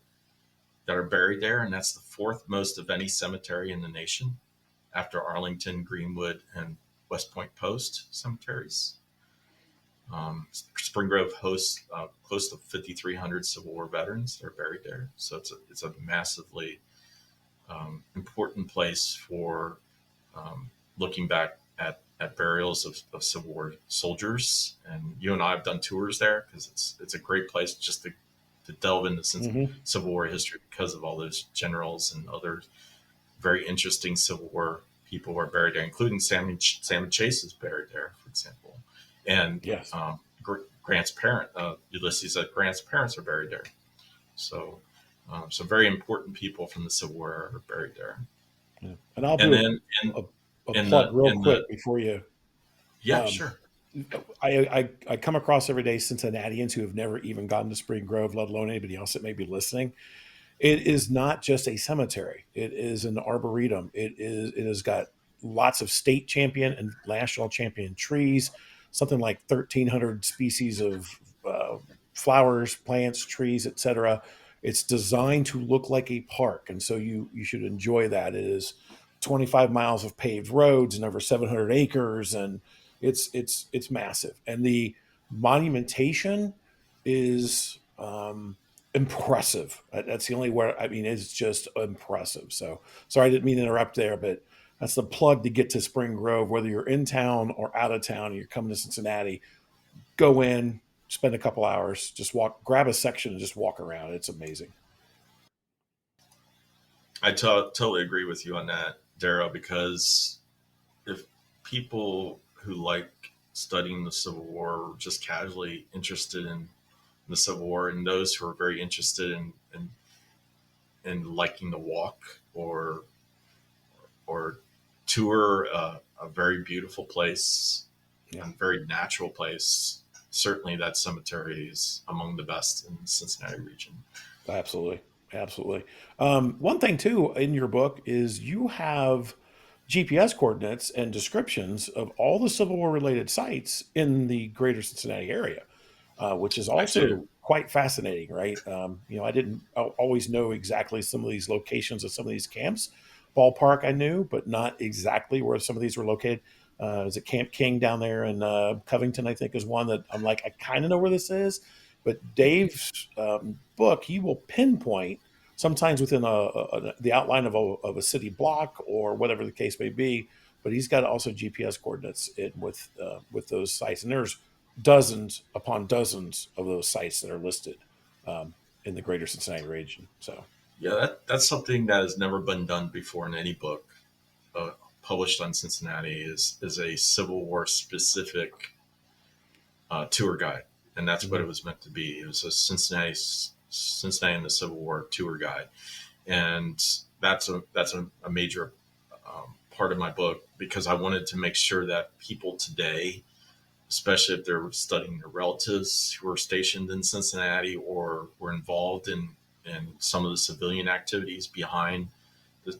that are buried there, and that's the fourth most of any cemetery in the nation, after Arlington, Greenwood, and West Point Post cemeteries. Spring Grove hosts close to 5,300 Civil War veterans that are buried there. So it's a massively important place for looking back at burials of Civil War soldiers. And you and I have done tours there because it's a great place just to delve into Mm-hmm. Civil War history, because of all those generals and other very interesting Civil War people who are buried there, including Salmon Chase is buried there, for example. And Yes. Grant's Ulysses Grant's parents are buried there. So, some very important people from the Civil War are buried there. Yeah. And I'll And do then a in plug the real in the quick before you. yeah, Um, sure. I come across every day Cincinnatians who have never even gotten to Spring Grove, let alone anybody else that may be listening. It is not just a cemetery. It is an arboretum. It has got lots of state champion and national champion trees, something like 1,300 species of uh, flowers, plants, trees, etc. It's designed to look like a park, and so you should enjoy that. It is 25 miles of paved roads and over 700 acres, and it's massive. And the monumentation is impressive. That's the only word. I mean, it's just impressive. So sorry, I didn't mean to interrupt there, but that's the plug to get to Spring Grove, whether you're in town or out of town and you're coming to Cincinnati. Go in, spend a couple hours, just walk, grab a section and just walk around. It's amazing. I totally agree with you on that, Daryl, because if people who like studying the Civil War or just casually interested in the Civil War, and those who are very interested in liking to walk or tour a very beautiful place, Yeah, a very natural place, certainly that cemetery is among the best in the Cincinnati region. absolutely. Absolutely. One thing, too, in your book is you have GPS coordinates and descriptions of all the Civil War related sites in the greater Cincinnati area, which is I do. also quite fascinating, right? I didn't always know exactly some of these locations of some of these camps. Ballpark, I knew, but not exactly where some of these were located. Is it Camp King down there in Covington? I think is one that I'm like, I kind of know where this is. But Dave's book, he will pinpoint sometimes within the outline of a city block or whatever the case may be. But he's got also GPS coordinates with those sites, and there's dozens upon dozens of those sites that are listed in the greater Cincinnati region. So, Yeah, that's something that has never been done before in any book uh, published on Cincinnati is a Civil War specific tour guide, and that's what mhm. it was meant to be. It was a Cincinnati and the Civil War tour guide, and that's a major part of my book because I wanted to make sure that people today, especially if they're studying their relatives who are stationed in Cincinnati or were involved in some of the civilian activities behind the,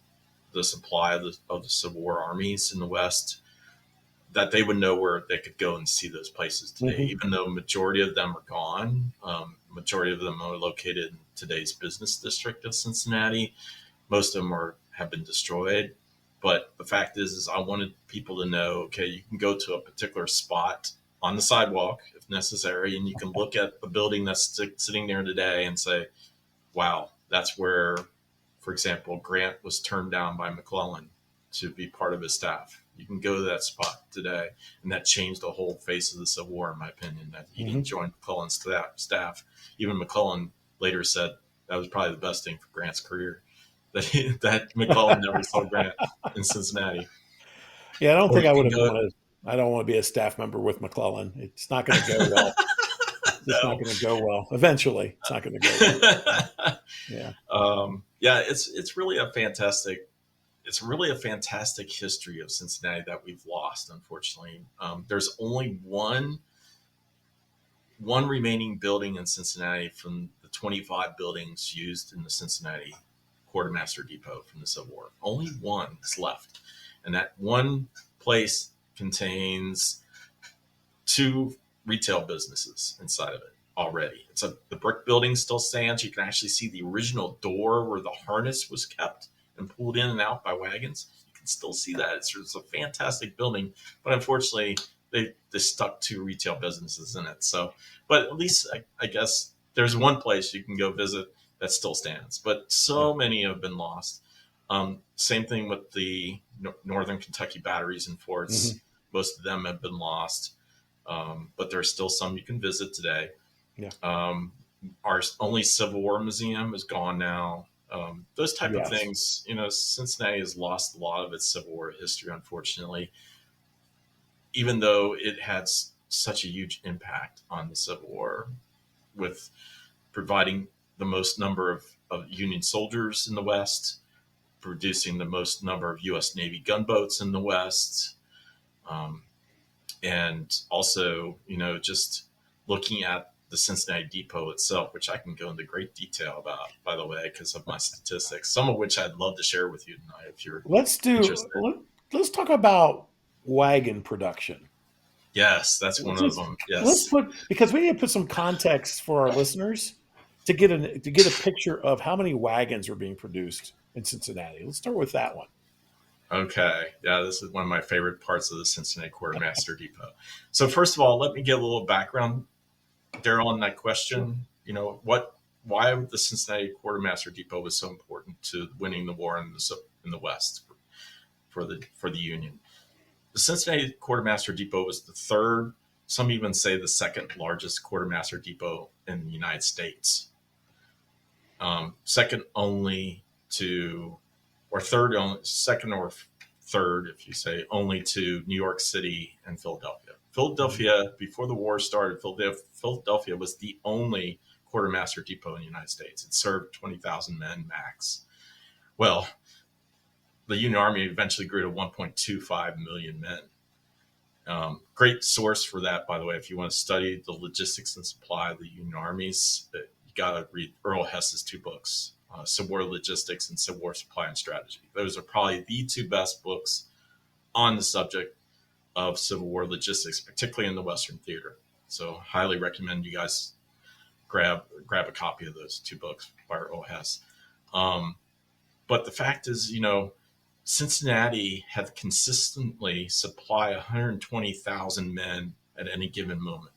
the supply of the Civil War armies in the West, that they would know where they could go and see those places today. Mhm. Even though majority of them are gone, majority of them are located in today's business district of Cincinnati. Most of them have been destroyed. But the fact is I wanted people to know, okay, you can go to a particular spot on the sidewalk if necessary, and you can look at a building that's sitting there today and say, wow, that's where, for example, Grant was turned down by McClellan to be part of his staff. You can go to that spot today, and that changed the whole face of the Civil War, in my opinion. That he didn't Mhm. join McClellan's staff. Even McClellan later said that was probably the best thing for Grant's career. That McClellan never saw Grant in Cincinnati. Yeah, I don't Or think you I would can have go, wanted. I don't want to be a staff member with McClellan. It's not going to go well. It's just not no. going to go well. Eventually, it's not going to go well. Yeah. Yeah, it's really a fantastic history of Cincinnati that we've lost, unfortunately. There's only one remaining building in Cincinnati from the 25 buildings used in the Cincinnati Quartermaster Depot from the Civil War. Only one is left. And that one place contains two retail businesses inside of it already. The brick building still stands. You can actually see the original door where the harness was kept and pulled in and out by wagons. You can still see that. It's a fantastic building, but unfortunately, they stuck two retail businesses in it. So, but at least I guess there's one place you can go visit that still stands. But Yeah. so many have been lost. Same thing with the Northern Kentucky batteries and forts. Hmm. Most of them have been lost, but there's still some you can visit today. Yeah. Um, our only Civil War museum is gone now. Those type of Yes. things, Cincinnati has lost a lot of its Civil War history, unfortunately, even though it had such a huge impact on the Civil War with providing the most number of Union soldiers in the West, producing the most number of U.S. Navy gunboats in the West, um, and also, just looking at the Cincinnati Depot itself, which I can go into great detail about, by the way, because of my statistics, some of which I'd love to share with you tonight if you're Let's do. interested. Let's talk about wagon production. Yes, that's one Let's of just them. let's Yes. put because we need to put some context for our listeners to get a picture of how many wagons are being produced in Cincinnati. Let's start with that one. Okay. Yeah, this is one of my favorite parts of the Cincinnati Quartermaster Depot. So, first of all, let me get a little background, Daryl, on that Sure. question. What why the Cincinnati Quartermaster Depot was so important to winning the war in the West for the Union. The Cincinnati Quartermaster Depot was the third, some even say the second largest quartermaster depot in the United States. Second only to, or third only, second or third, if you say, only to New York City and Philadelphia. Philadelphia, before the war started, Philadelphia was the only quartermaster depot in the United States. It served 20,000 men max. Well, the Union Army eventually grew to 1.25 million men. Great source for that, by the way, if you want to study the logistics and supply of the Union armies, you got to read Earl Hess's two books, Civil War Logistics and Civil War Supply and Strategy. Those are probably the two best books on the subject of Civil War logistics, particularly in the Western theater. So highly recommend you guys grab a copy of those two books by Earl Hess. But the fact is, Cincinnati had consistently supply 120,000 men at any given moment,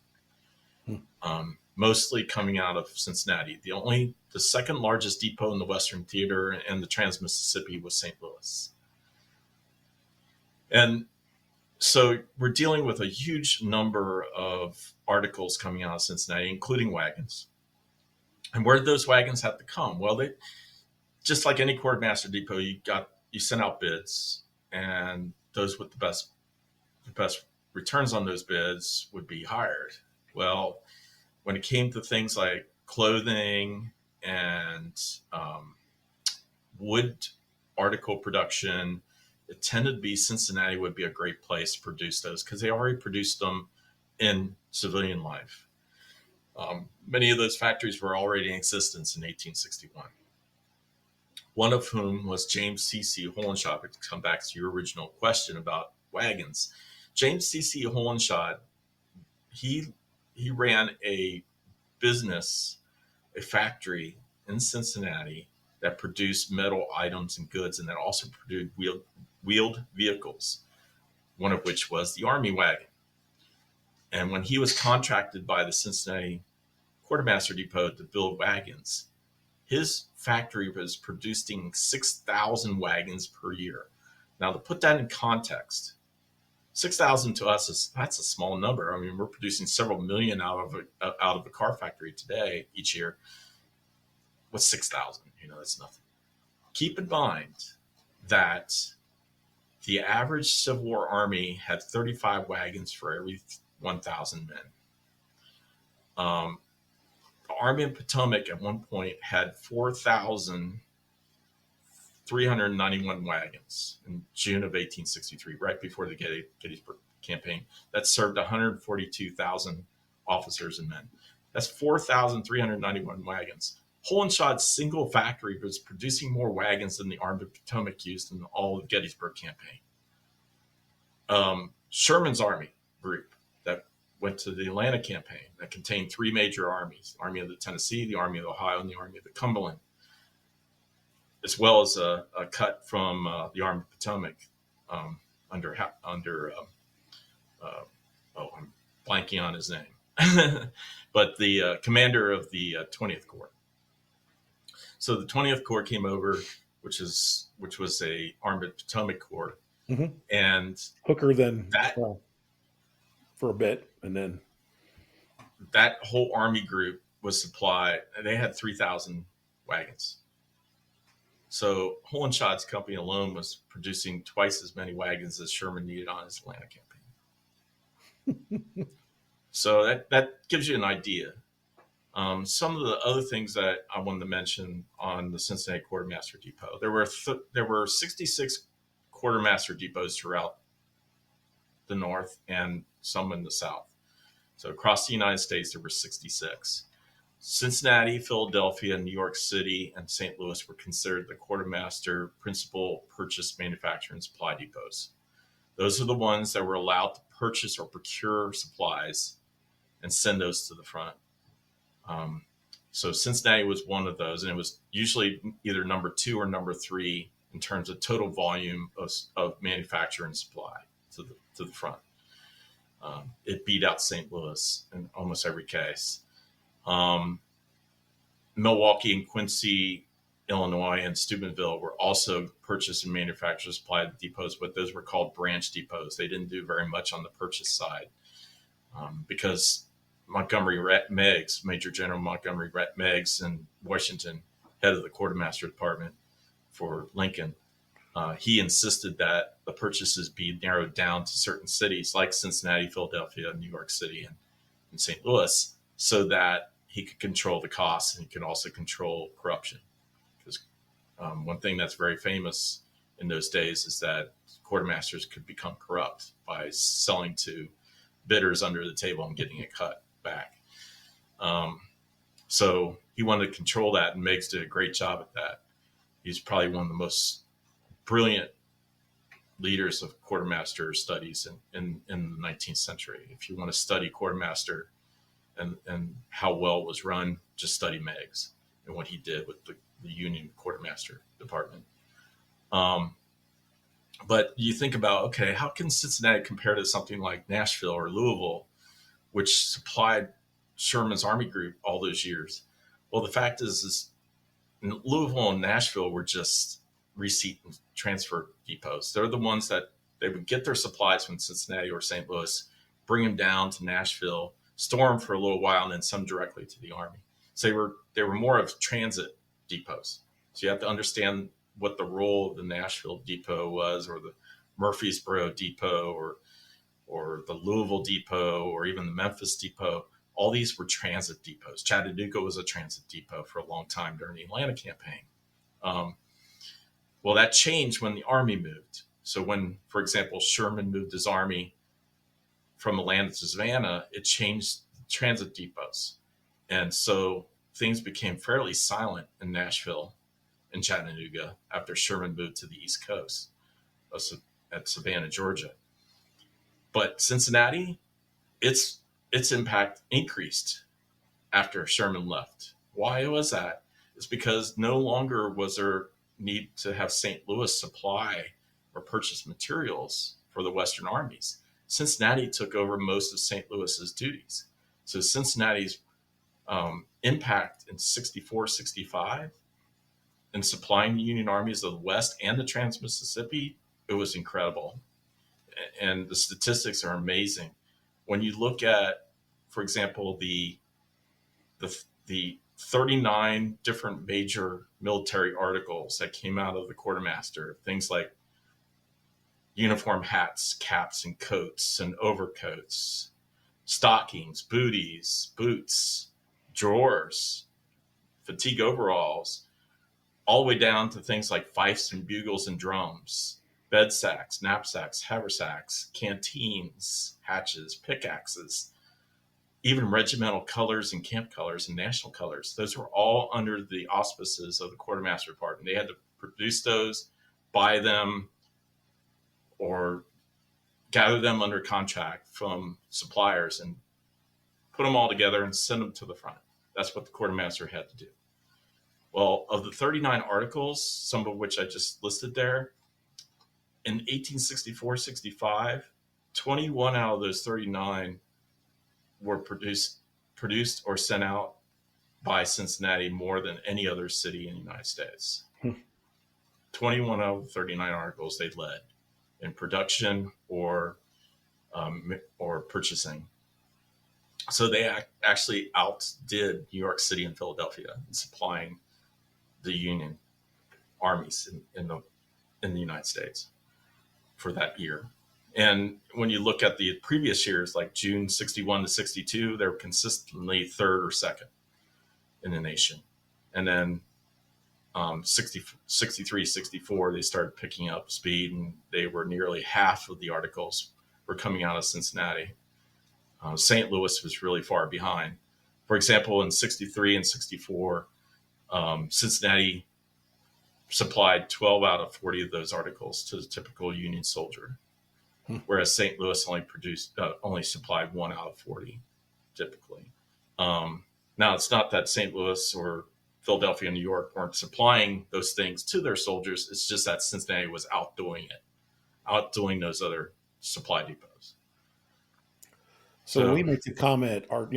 mostly coming out of Cincinnati. The second largest depot in the Western Theater and the Trans-Mississippi was St. Louis. And so we're dealing with a huge number of articles coming out of Cincinnati, including wagons. And where did those wagons have to come? Well, they, just like any quartermaster depot, you sent out bids, and those with the best returns on those bids would be hired. Well, when it came to things like clothing and wood article production, it tended to be Cincinnati would be a great place to produce those because they already produced them in civilian life. Many of those factories were already in existence in 1861. One of whom was James C.C. Holenshot, to come back to your original question about wagons. James C.C. Holenshot, he ran a business, a factory in Cincinnati that produced metal items and goods, and that also produced wheeled vehicles, one of which was the Army wagon. And when he was contracted by the Cincinnati Quartermaster Depot to build wagons, his factory was producing 6,000 wagons per year. Now, to put that in context, 6,000 to us that's a small number. I mean, we're producing several million out of a car factory today each year. What's 6,000? That's nothing. Keep in mind that the average Civil War Army had 35 wagons for every 1,000 men. The Army of Potomac at one point had 4,391 wagons in June of 1863, right before the Gettysburg campaign. That served 142,000 officers and men. That's 4,391 wagons. Holenshot's single factory was producing more wagons than the Army of Potomac used in all of the Gettysburg campaign. Sherman's Army group that went to the Atlanta campaign that contained three major armies: the Army of the Tennessee, the Army of Ohio, and the Army of the Cumberland, as well as a cut from the Army of Potomac under I'm blanking on his name, but the commander of the 20th Corps. So the 20th Corps came over, which was a Army of Potomac Corps, and Hooker then for a bit, and then that whole army group was supplied. They had 3,000 wagons. So Holenshot's company alone was producing twice as many wagons as Sherman needed on his Atlanta campaign. So that gives you an idea. Some of the other things that I wanted to mention on the Cincinnati Quartermaster Depot, there were 66 quartermaster depots throughout the North and some in the South. So across the United States, there were 66. Cincinnati, Philadelphia, New York City, and St. Louis were considered the quartermaster principal purchase, manufacture, and supply depots. Those are the ones that were allowed to purchase or procure supplies and send those to the front. So Cincinnati was one of those, and it was usually either number 2 or number 3 in terms of total volume of manufacture and supply to the front. It beat out St. Louis in almost every case. Milwaukee and Quincy, Illinois, and Steubenville were also purchase and manufacture supply depots, but those were called branch depots. They didn't do very much on the purchase side because Montgomery Rhett Meigs, Major General Montgomery Rhett Meigs in Washington, head of the quartermaster department for Lincoln, he insisted that the purchases be narrowed down to certain cities like Cincinnati, Philadelphia, New York City, and St. Louis, so that he could control the costs and he could also control corruption. Because one thing that's very famous in those days is that quartermasters could become corrupt by selling to bidders under the table and getting a cut back. So he wanted to control that, and Meigs did a great job at that. He's probably one of the most brilliant leaders of quartermaster studies in the 19th century. If you want to study quartermaster and how well it was run, just study Meigs and what he did with the Union quartermaster department. But you think about, okay, how can Cincinnati compare to something like Nashville or Louisville, which supplied Sherman's Army Group all those years? Well, the fact is Louisville and Nashville were just receipt and transfer depots. They're the ones that they would get their supplies from Cincinnati or St. Louis, bring them down to Nashville, store them for a little while, and then send them directly to the Army. So they were more of transit depots. So you have to understand what the role of the Nashville depot was, or the Murfreesboro depot, or the Louisville depot, or even the Memphis depot. All these were transit depots. Chattanooga was a transit depot for a long time during the Atlanta campaign. Well, that changed when the Army moved. So when, for example, Sherman moved his army from Atlanta to Savannah, it changed transit depots. And so things became fairly silent in Nashville and Chattanooga after Sherman moved to the East Coast at Savannah, Georgia. But Cincinnati, its impact increased after Sherman left. Why was that? It's because no longer was there need to have St. Louis supply or purchase materials for the Western armies. Cincinnati took over most of St. Louis's duties. So Cincinnati's impact in 64, 65 in supplying the Union armies of the West and the Trans-Mississippi, it was incredible. And the statistics are amazing. When you look at, for example, the 39 different major military articles that came out of the quartermaster, things like uniform hats, caps, and coats and overcoats, stockings, boots, drawers, fatigue overalls, all the way down to things like fifes and bugles and drums, bed sacks, knapsacks, haversacks, canteens, hatches, pickaxes, even regimental colors and camp colors and national colors. Those were all under the auspices of the quartermaster department. They had to produce those, buy them, or gather them under contract from suppliers and put them all together and send them to the front. That's what the quartermaster had to do. Well, of the 39 articles, some of which I just listed there, in 1864-65, 21 out of those 39 were produced or sent out by Cincinnati more than any other city in the United States. 21 out of the 39 articles they led in production or purchasing. So they actually outdid New York City and Philadelphia in supplying the Union armies in the United States for that year. And when you look at the previous years, like June 61 to 62, they're consistently third or second in the nation. And then 63, 64, they started picking up speed, and they were nearly half of the articles were coming out of Cincinnati. St. Louis was really far behind. For example, in 63 and 64, Cincinnati supplied 12 out of 40 of those articles to the typical Union soldier, whereas St. Louis only supplied 1 out of 40, typically. Now, it's not that St. Louis or Philadelphia and New York weren't supplying those things to their soldiers. It's just that Cincinnati was outdoing those other supply depots. So when we make the comment, our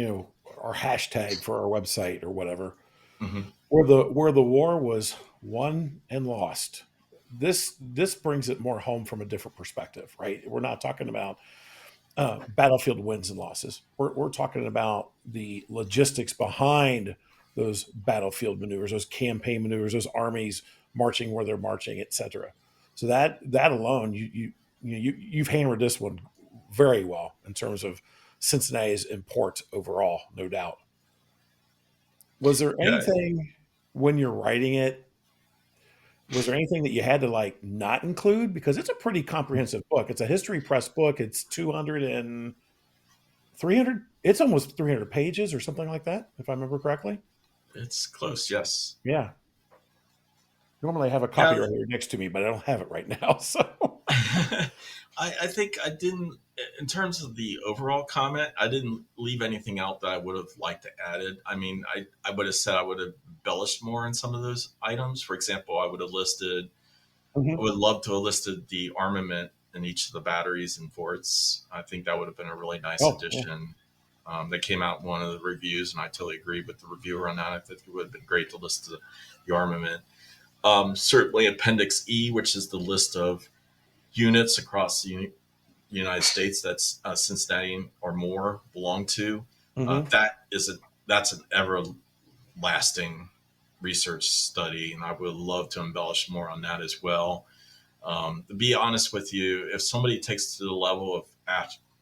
hashtag for our website or whatever, Hmm. Where the war was won and lost. This brings it more home from a different perspective, right? We're not talking about battlefield wins and losses. We're talking about the logistics behind those battlefield maneuvers, those campaign maneuvers, those armies marching where they're marching, etc. So that alone, you've hammered this one very well in terms of Cincinnati's import overall, no doubt. Was there Yeah, anything when you're writing it? Was there anything that you had to like not include? Because it's a pretty comprehensive book. It's a history press book. It's 200 and 300, it's almost 300 pages or something like that, if I remember correctly. it's close. Yes. Yeah. Normally I have a copy Yeah. right here next to me, but I don't have it right now. So, I think I didn't, in terms of the overall comment, I didn't leave anything out that I would have liked to added. I mean, I would have said I would have embellished more in some of those items. For example, I mhm. would love to have listed the armament in each of the batteries and forts. I think that would have been a really nice Oh, yeah. addition. That came out in one of the reviews, and I totally agree with the reviewer on that. I think it would have been great to list the armament. Certainly, Appendix E, which is the list of units across the United States that's Cincinnati or more belong to. Hmm. That's an everlasting research study, and I would love to embellish more on that as well. To be honest with you, if somebody takes to the level of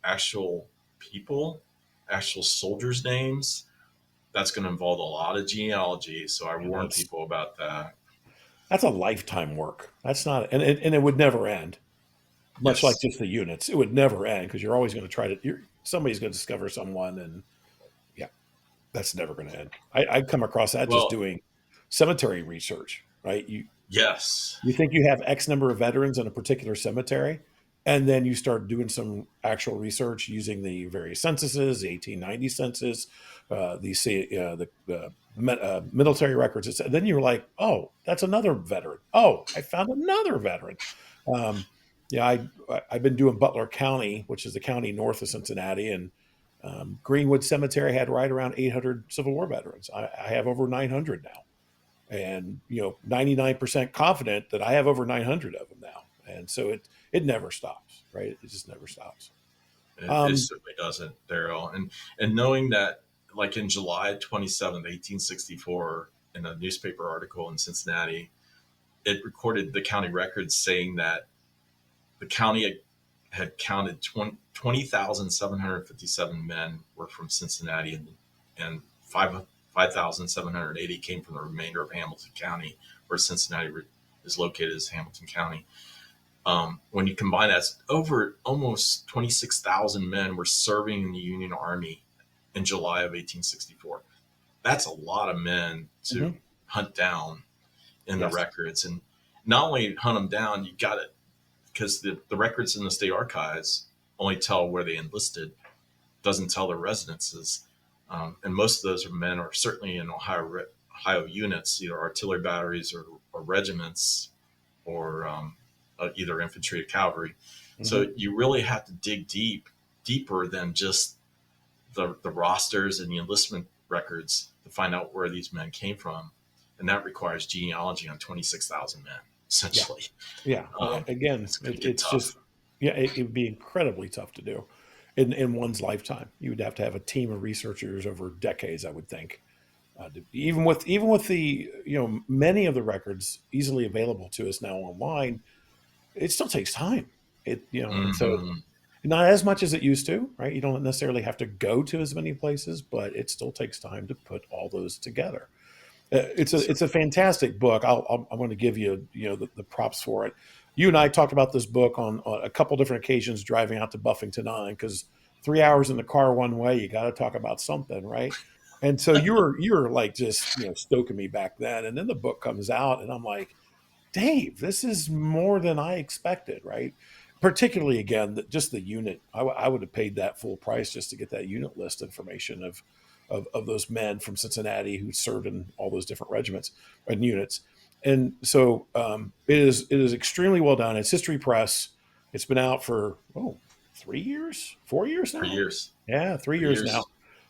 actual people, actual soldiers' names, that's going to involve a lot of genealogy. So I Yeah, warn people about that. that's a lifetime work. That's not, and it would never end, much like Yes. just the units. It would never end because you're always going to try to, somebody's going to discover someone. And yeah, that's never going to end. I come across that just Well, doing cemetery research, right? yes. You think you have X number of veterans in a particular cemetery, and then you start doing some actual research using the various censuses, the 1890 census, the military records. And then you're like, oh, that's another veteran. Oh, I found another veteran. Um, yeah, I've been doing Butler County, which is the county north of Cincinnati, and Greenwood Cemetery had right around 800 Civil War veterans. I have over 900 now, and 99% confident that I have over 900 of them now, and so it never stops, right? It just never stops. It um certainly doesn't, Daryl. And knowing that, like in July 27th, 1864, in a newspaper article in Cincinnati, it recorded the county records saying that the county had counted 20,757 men were from Cincinnati, and 5,780 came from the remainder of Hamilton County, where Cincinnati is located as Hamilton County. When you combine that, over almost 26,000 men were serving in the Union Army in July of 1864. That's a lot of men to mhm. hunt down in the Yes. records. And not only hunt them down, you got it, because the records in the state archives only tell where they enlisted, doesn't tell their residences. And most of those men are certainly in Ohio units, either artillery batteries or regiments, or either infantry or cavalry. So Hmm. you really have to dig deeper than just the rosters and the enlistment records to find out where these men came from. And that requires genealogy on 26,000 men, Yeah. essentially. Yeah. Again, It's going to get it's just, tough. yeah, it would be incredibly tough to do in one's lifetime. You would have to have a team of researchers over decades, I would think. Even with the many of the records easily available to us now online, it still takes time. And so Hmm. not as much as it used to, right? You don't necessarily have to go to as many places, but it still takes time to put all those together. It's a fantastic book. I'm going to give you the props for it. You and I talked about this book on a couple different occasions driving out to Buffington on, because 3 hours in the car one way, you got to talk about something, right? And so you were like just stoking me back then, and then the book comes out, and I'm like, Dave, this is more than I expected, right? Particularly again, just the unit. I would have paid that full price just to get that unit list information of those men from Cincinnati who served in all those different regiments and units. And so it is extremely well done. It's History Press. It's been out for 3 years, 4 years For now. years. Yeah, three For years now.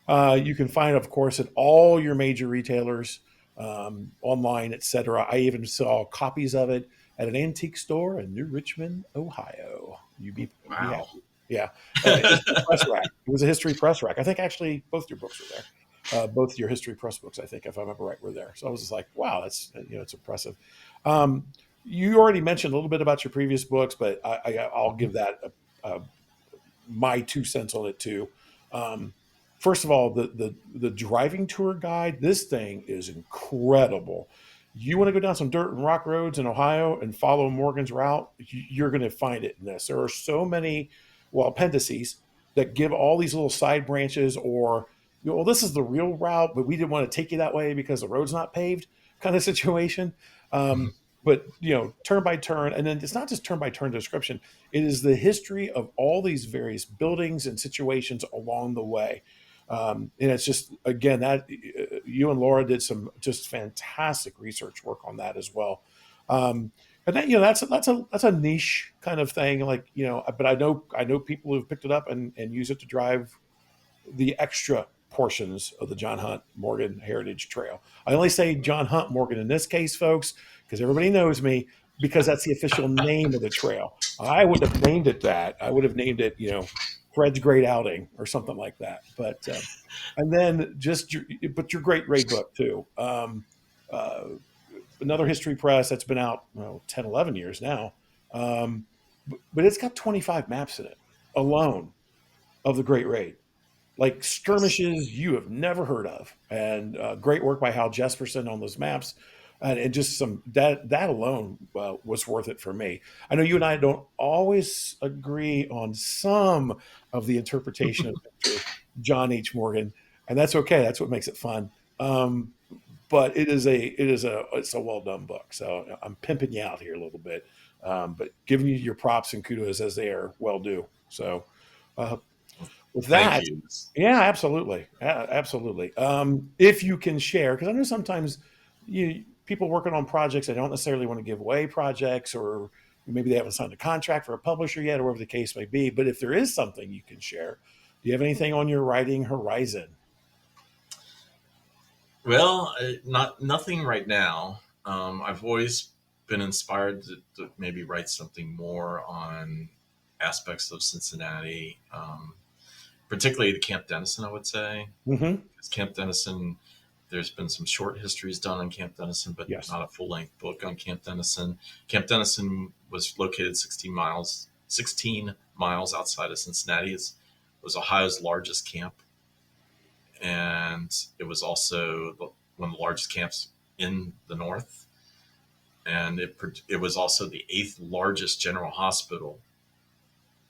years. You can find, of course, at all your major retailers. online, etc. I even saw copies of it at an antique store in New Richmond, Ohio. You'd be Wow. happy. Yeah, history press rack. It was a history press rack. I think actually both your books were there. Both your history press books, I think, if I remember right, were there. So I was just like, wow, that's it's impressive. Um, you already mentioned a little bit about your previous books, but I'll give that my 2 cents on it too. Um, First of all, the driving tour guide. This thing is incredible. You want to go down some dirt and rock roads in Ohio and follow Morgan's route, you're going to find it in this. There are so many, well, appendices that give all these little side branches, or well, this is the real route, but we didn't want to take you that way because the road's not paved, kind of situation. Um, but turn by turn, and then it's not just turn by turn description. It is the history of all these various buildings and situations along the way. And it's just, again, that you and Laura did some just fantastic research work on that as well. And that, that's a niche kind of thing. Like, but I know people who've picked it up and use it to drive the extra portions of the John Hunt Morgan Heritage Trail. I only say John Hunt Morgan in this case, folks, because everybody knows me, because that's the official name of the trail. I wouldn't have named it that. I would have named it, Fred's Great Outing or something like that. But and then but your great raid book too. Uh, Another history press that's been out 10, 11 years now. But it's got 25 maps in it alone of the Great Raid, like Yes. skirmishes you have never heard of, and great work by Hal Jesperson on those maps, and just some that alone was worth it for me. I know you and I don't always agree on some of the interpretation of Mr. John H. Morgan, and that's okay. That's what makes it fun. But it's a well done book. So I'm pimping you out here a little bit, but giving you your props and kudos as they are well due. So. Uh, with Thank that, you. yeah, absolutely, absolutely. If you can share, because I know sometimes people working on projects, they don't necessarily want to give away projects, or maybe they haven't signed a contract for a publisher yet, or whatever the case may be. But if there is something you can share, do you have anything on your writing horizon? Well, not nothing right now. I've always been inspired to maybe write something more on aspects of Cincinnati, particularly the Camp Dennison. I would say Mm-hmm. 'cause Camp Dennison. There's been some short histories done on Camp Dennison, but Yes. not a full length book on Camp Dennison. Camp Dennison was located 16 miles outside of Cincinnati. It was Ohio's largest camp, and it was also one of the largest camps in the North. And it was also the eighth largest general hospital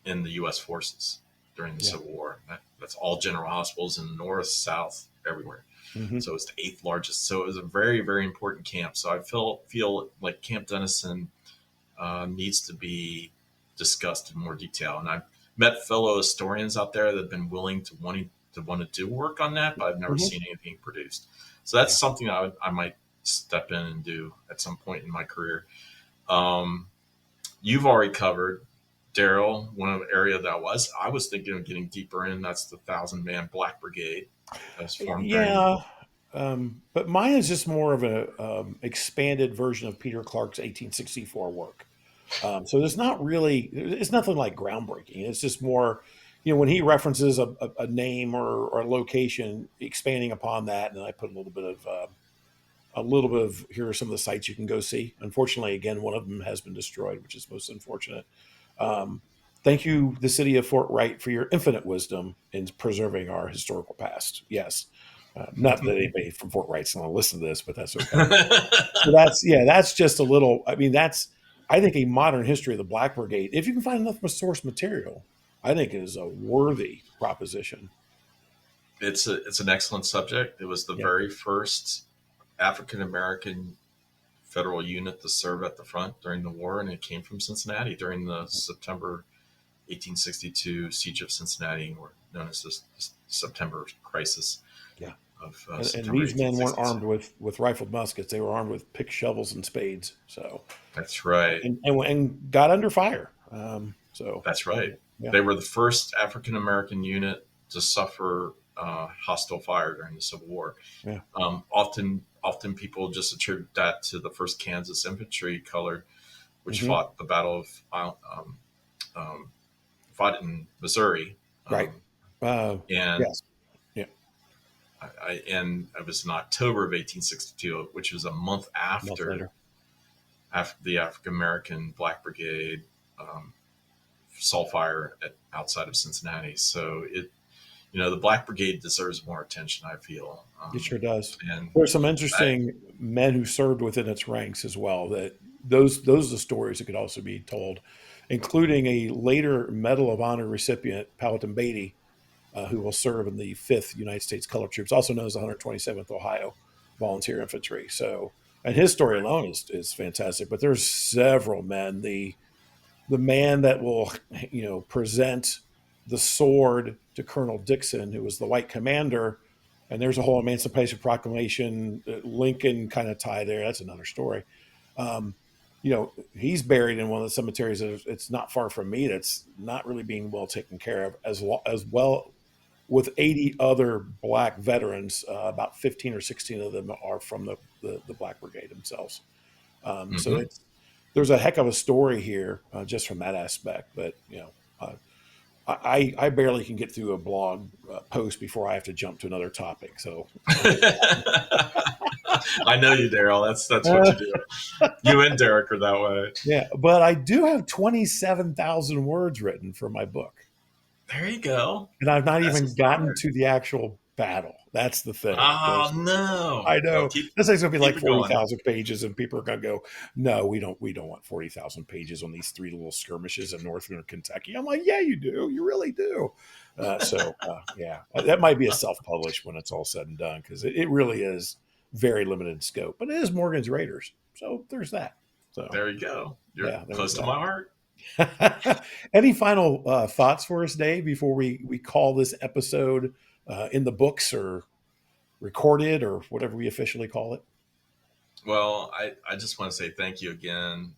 in the U.S. forces during the Yeah. Civil War. That's all general hospitals in the North, South, everywhere. Mm-hmm. So it's the eighth largest. So it was a very, very important camp. So I feel like Camp Dennison needs to be discussed in more detail. And I've met fellow historians out there that have been willing to want to do work on that, but I've never Mm-hmm. seen anything produced. So that's Yeah. something I might step in and do at some point in my career. Um, you've already covered Daryl. One of the area that I was thinking of getting deeper in. That's the 1,000-man Black Brigade that was formed during. Yeah. But mine is just more of a expanded version of Peter Clark's 1864 work. So it's nothing like groundbreaking. It's just more, when he references a name or a location, expanding upon that. And then I put a little bit of here are some of the sites you can go see. Unfortunately, again, one of them has been destroyed, which is most unfortunate. Um, Thank you, the city of Fort Wright, for your infinite wisdom in preserving our historical past. Yes. Not that anybody from Fort Wright's going to listen to this, but that's okay. So that's just a little. I mean, I think a modern history of the Black Brigade, if you can find enough source material, I think is a worthy proposition. It's an excellent subject. It was the Yeah. very first African American federal unit to serve at the front during the war, and it came from Cincinnati during the September 1862 siege of Cincinnati, or known as the September Crisis Yeah. of And September these men weren't 1862. armed with rifled muskets; they were armed with pick shovels and spades. So That's right. and got under fire. So That's right. yeah, They were the first African American unit to suffer hostile fire during the Civil War. yeah, Often often people just attribute that to the First Kansas Infantry color, which Hmm. fought the Battle of um, fought in Missouri, Right. and Yes. Yeah. and it was in October of 1862, which was a month A month after later. the African American Black Brigade um, saw fire outside of Cincinnati. So the Black Brigade deserves more attention, I feel. It sure does. And There's some I, interesting men who served within its ranks as well. That those are the stories that could also be told, including a later Medal of Honor recipient, Powhatan Beatty, who will serve in the 5th United States Colored Troops, also known as the 127th Ohio Volunteer Infantry. So, and his story alone is fantastic. But there's several men. The man that will, present the sword to Colonel Dixon, who was the white commander. And there's a whole Emancipation Proclamation, Lincoln kind of tie there. That's another story. Um, he's buried in one of the cemeteries that it's not far from me. That's not really being well taken care of, as well with 80 other Black veterans. About 15 or 16 of them are from the Black Brigade themselves. So mhm. there's a heck of a story here just from that aspect. But I barely can get through a blog post before I have to jump to another topic. So I know you, Daryl. That's what uh, you do. You and Derek are that way. yeah, but I do have 27,000 words written for my book, There you go. and I've not That's a even gotten start. to the actual battle. That's the thing. Oh no! I Well, know keep this thing's gonna be like keep it forty going. thousand pages, and people are gonna go, "No, we don't want 40,000 pages on these three little skirmishes in northern Kentucky." I'm like, "Yeah, you do. You really do." Yeah, that might be a self-published when it's all said and done because it really is very limited scope, but it is Morgan's Raiders, so there's that. So There you go. You're yeah, there's close to my heart. that. Any final thoughts for us, Dave, before we call this episode in the books or recorded or whatever we officially call it? Well, I just want to say thank you again,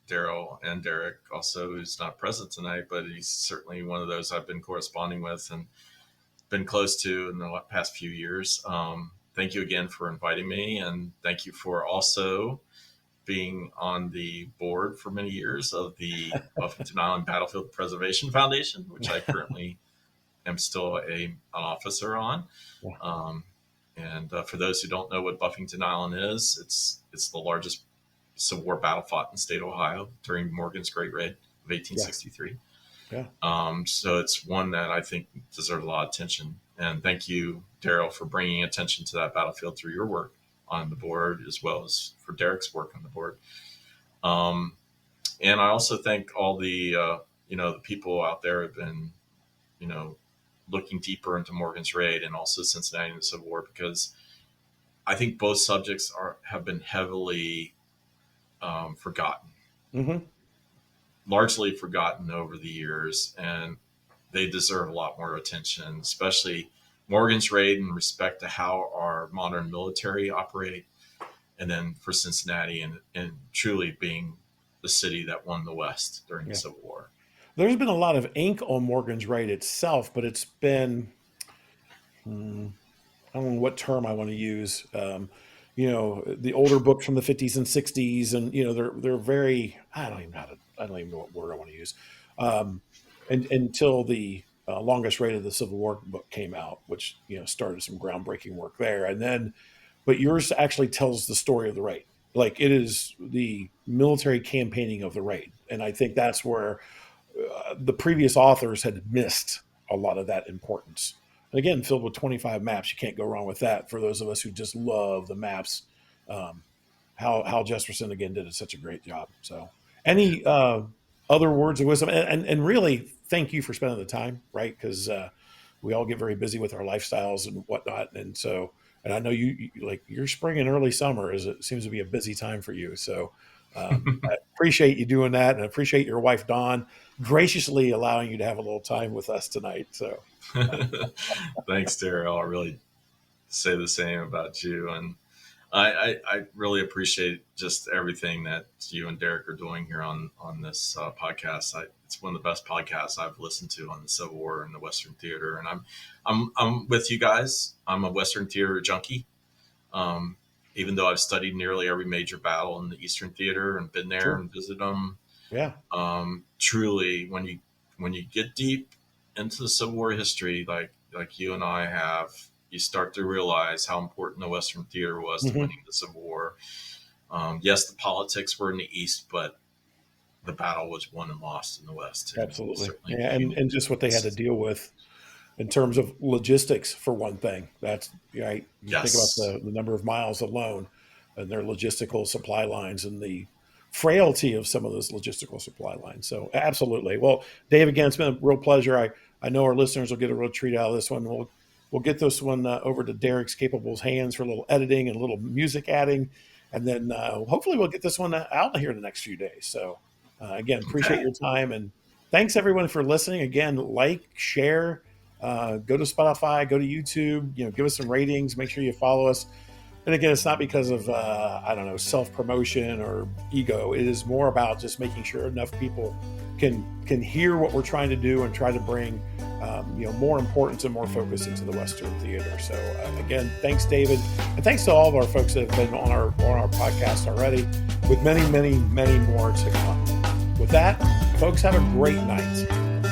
Daryl and Derek, also who's not present tonight, but he's certainly one of those I've been corresponding with and been close to in the past few years. Thank you again for inviting me, and thank you for also being on the board for many years of the Buffington Island Battlefield Preservation Foundation, which I currently am still an officer on. Yeah. And for those who don't know what Buffington Island is, it's the largest Civil War battle fought in the state of Ohio during Morgan's Great Raid of Yeah. 1863. Yeah. So it's one that I think deserves a lot of attention. And thank you, Daryl, for bringing attention to that battlefield through your work on the board, as well as for Derek's work on the board. Um, and I also thank all the people out there have been, you know, looking deeper into Morgan's Raid and also Cincinnati and the Civil War, because I think both subjects have been heavily forgotten, Hmm. largely forgotten over the years, and they deserve a lot more attention, especially Morgan's Raid in respect to how our modern military operate, and then for Cincinnati and truly being the city that won the West during the Yeah. Civil War. There's been a lot of ink on Morgan's Raid itself, but it's been, I don't know what term I want to use. The older books from the 50s and 60s, and they're very. I don't even know what word I want to use. And until the longest raid of the Civil War book came out, which started some groundbreaking work there, and then, but yours actually tells the story of the raid. Like it is the military campaigning of the raid, and I think that's where the previous authors had missed a lot of that importance. And again, filled with 25 maps, you can't go wrong with that. For those of us who just love the maps, um, Hal Jesperson again did such a great job. So, any other words of wisdom, and really thank you for spending the time, right? Because we all get very busy with our lifestyles and whatnot, and so. And I know you like your spring and early summer is it seems to be a busy time for you. So I appreciate you doing that, and I appreciate your wife Dawn graciously allowing you to have a little time with us tonight. So Thanks, Daryl. I really say the same about you. And I really appreciate just everything that you and Derek are doing here on this podcast. It's one of the best podcasts I've listened to on the Civil War and the Western theater. And I'm with you guys. I'm a Western theater junkie. Um, even though I've studied nearly every major battle in the Eastern Theater and been there Sure. and visited them, Yeah. truly, when you get deep into the Civil War history, like you and I have, you start to realize how important the Western Theater was to Hmm. winning the Civil War. Yes, the politics were in the East, but the battle was won and lost in the West, and Absolutely. certainly Yeah. the Union And did. just what they had to deal with in terms of logistics, for one thing. That's right. You think about Yes. the number of miles alone and their logistical supply lines and the frailty of some of those logistical supply lines. So absolutely. Well, Dave, again, it's been a real pleasure. I know our listeners will get a real treat out of this one. We'll get this one over to Derek's Capable's hands for a little editing and a little music adding. And then hopefully we'll get this one out here in the next few days. So again, appreciate Okay. your time, and thanks everyone for listening. Again, like, share, go to Spotify, go to YouTube, give us some ratings, make sure you follow us. And again, it's not because of, I don't know, self promotion or ego. It is more about just making sure enough people can hear what we're trying to do and try to bring, more importance and more focus into the Western theater. So again, thanks, David. And thanks to all of our folks that have been on our podcast already, with many, many, many more to come. With that, folks, have a great night.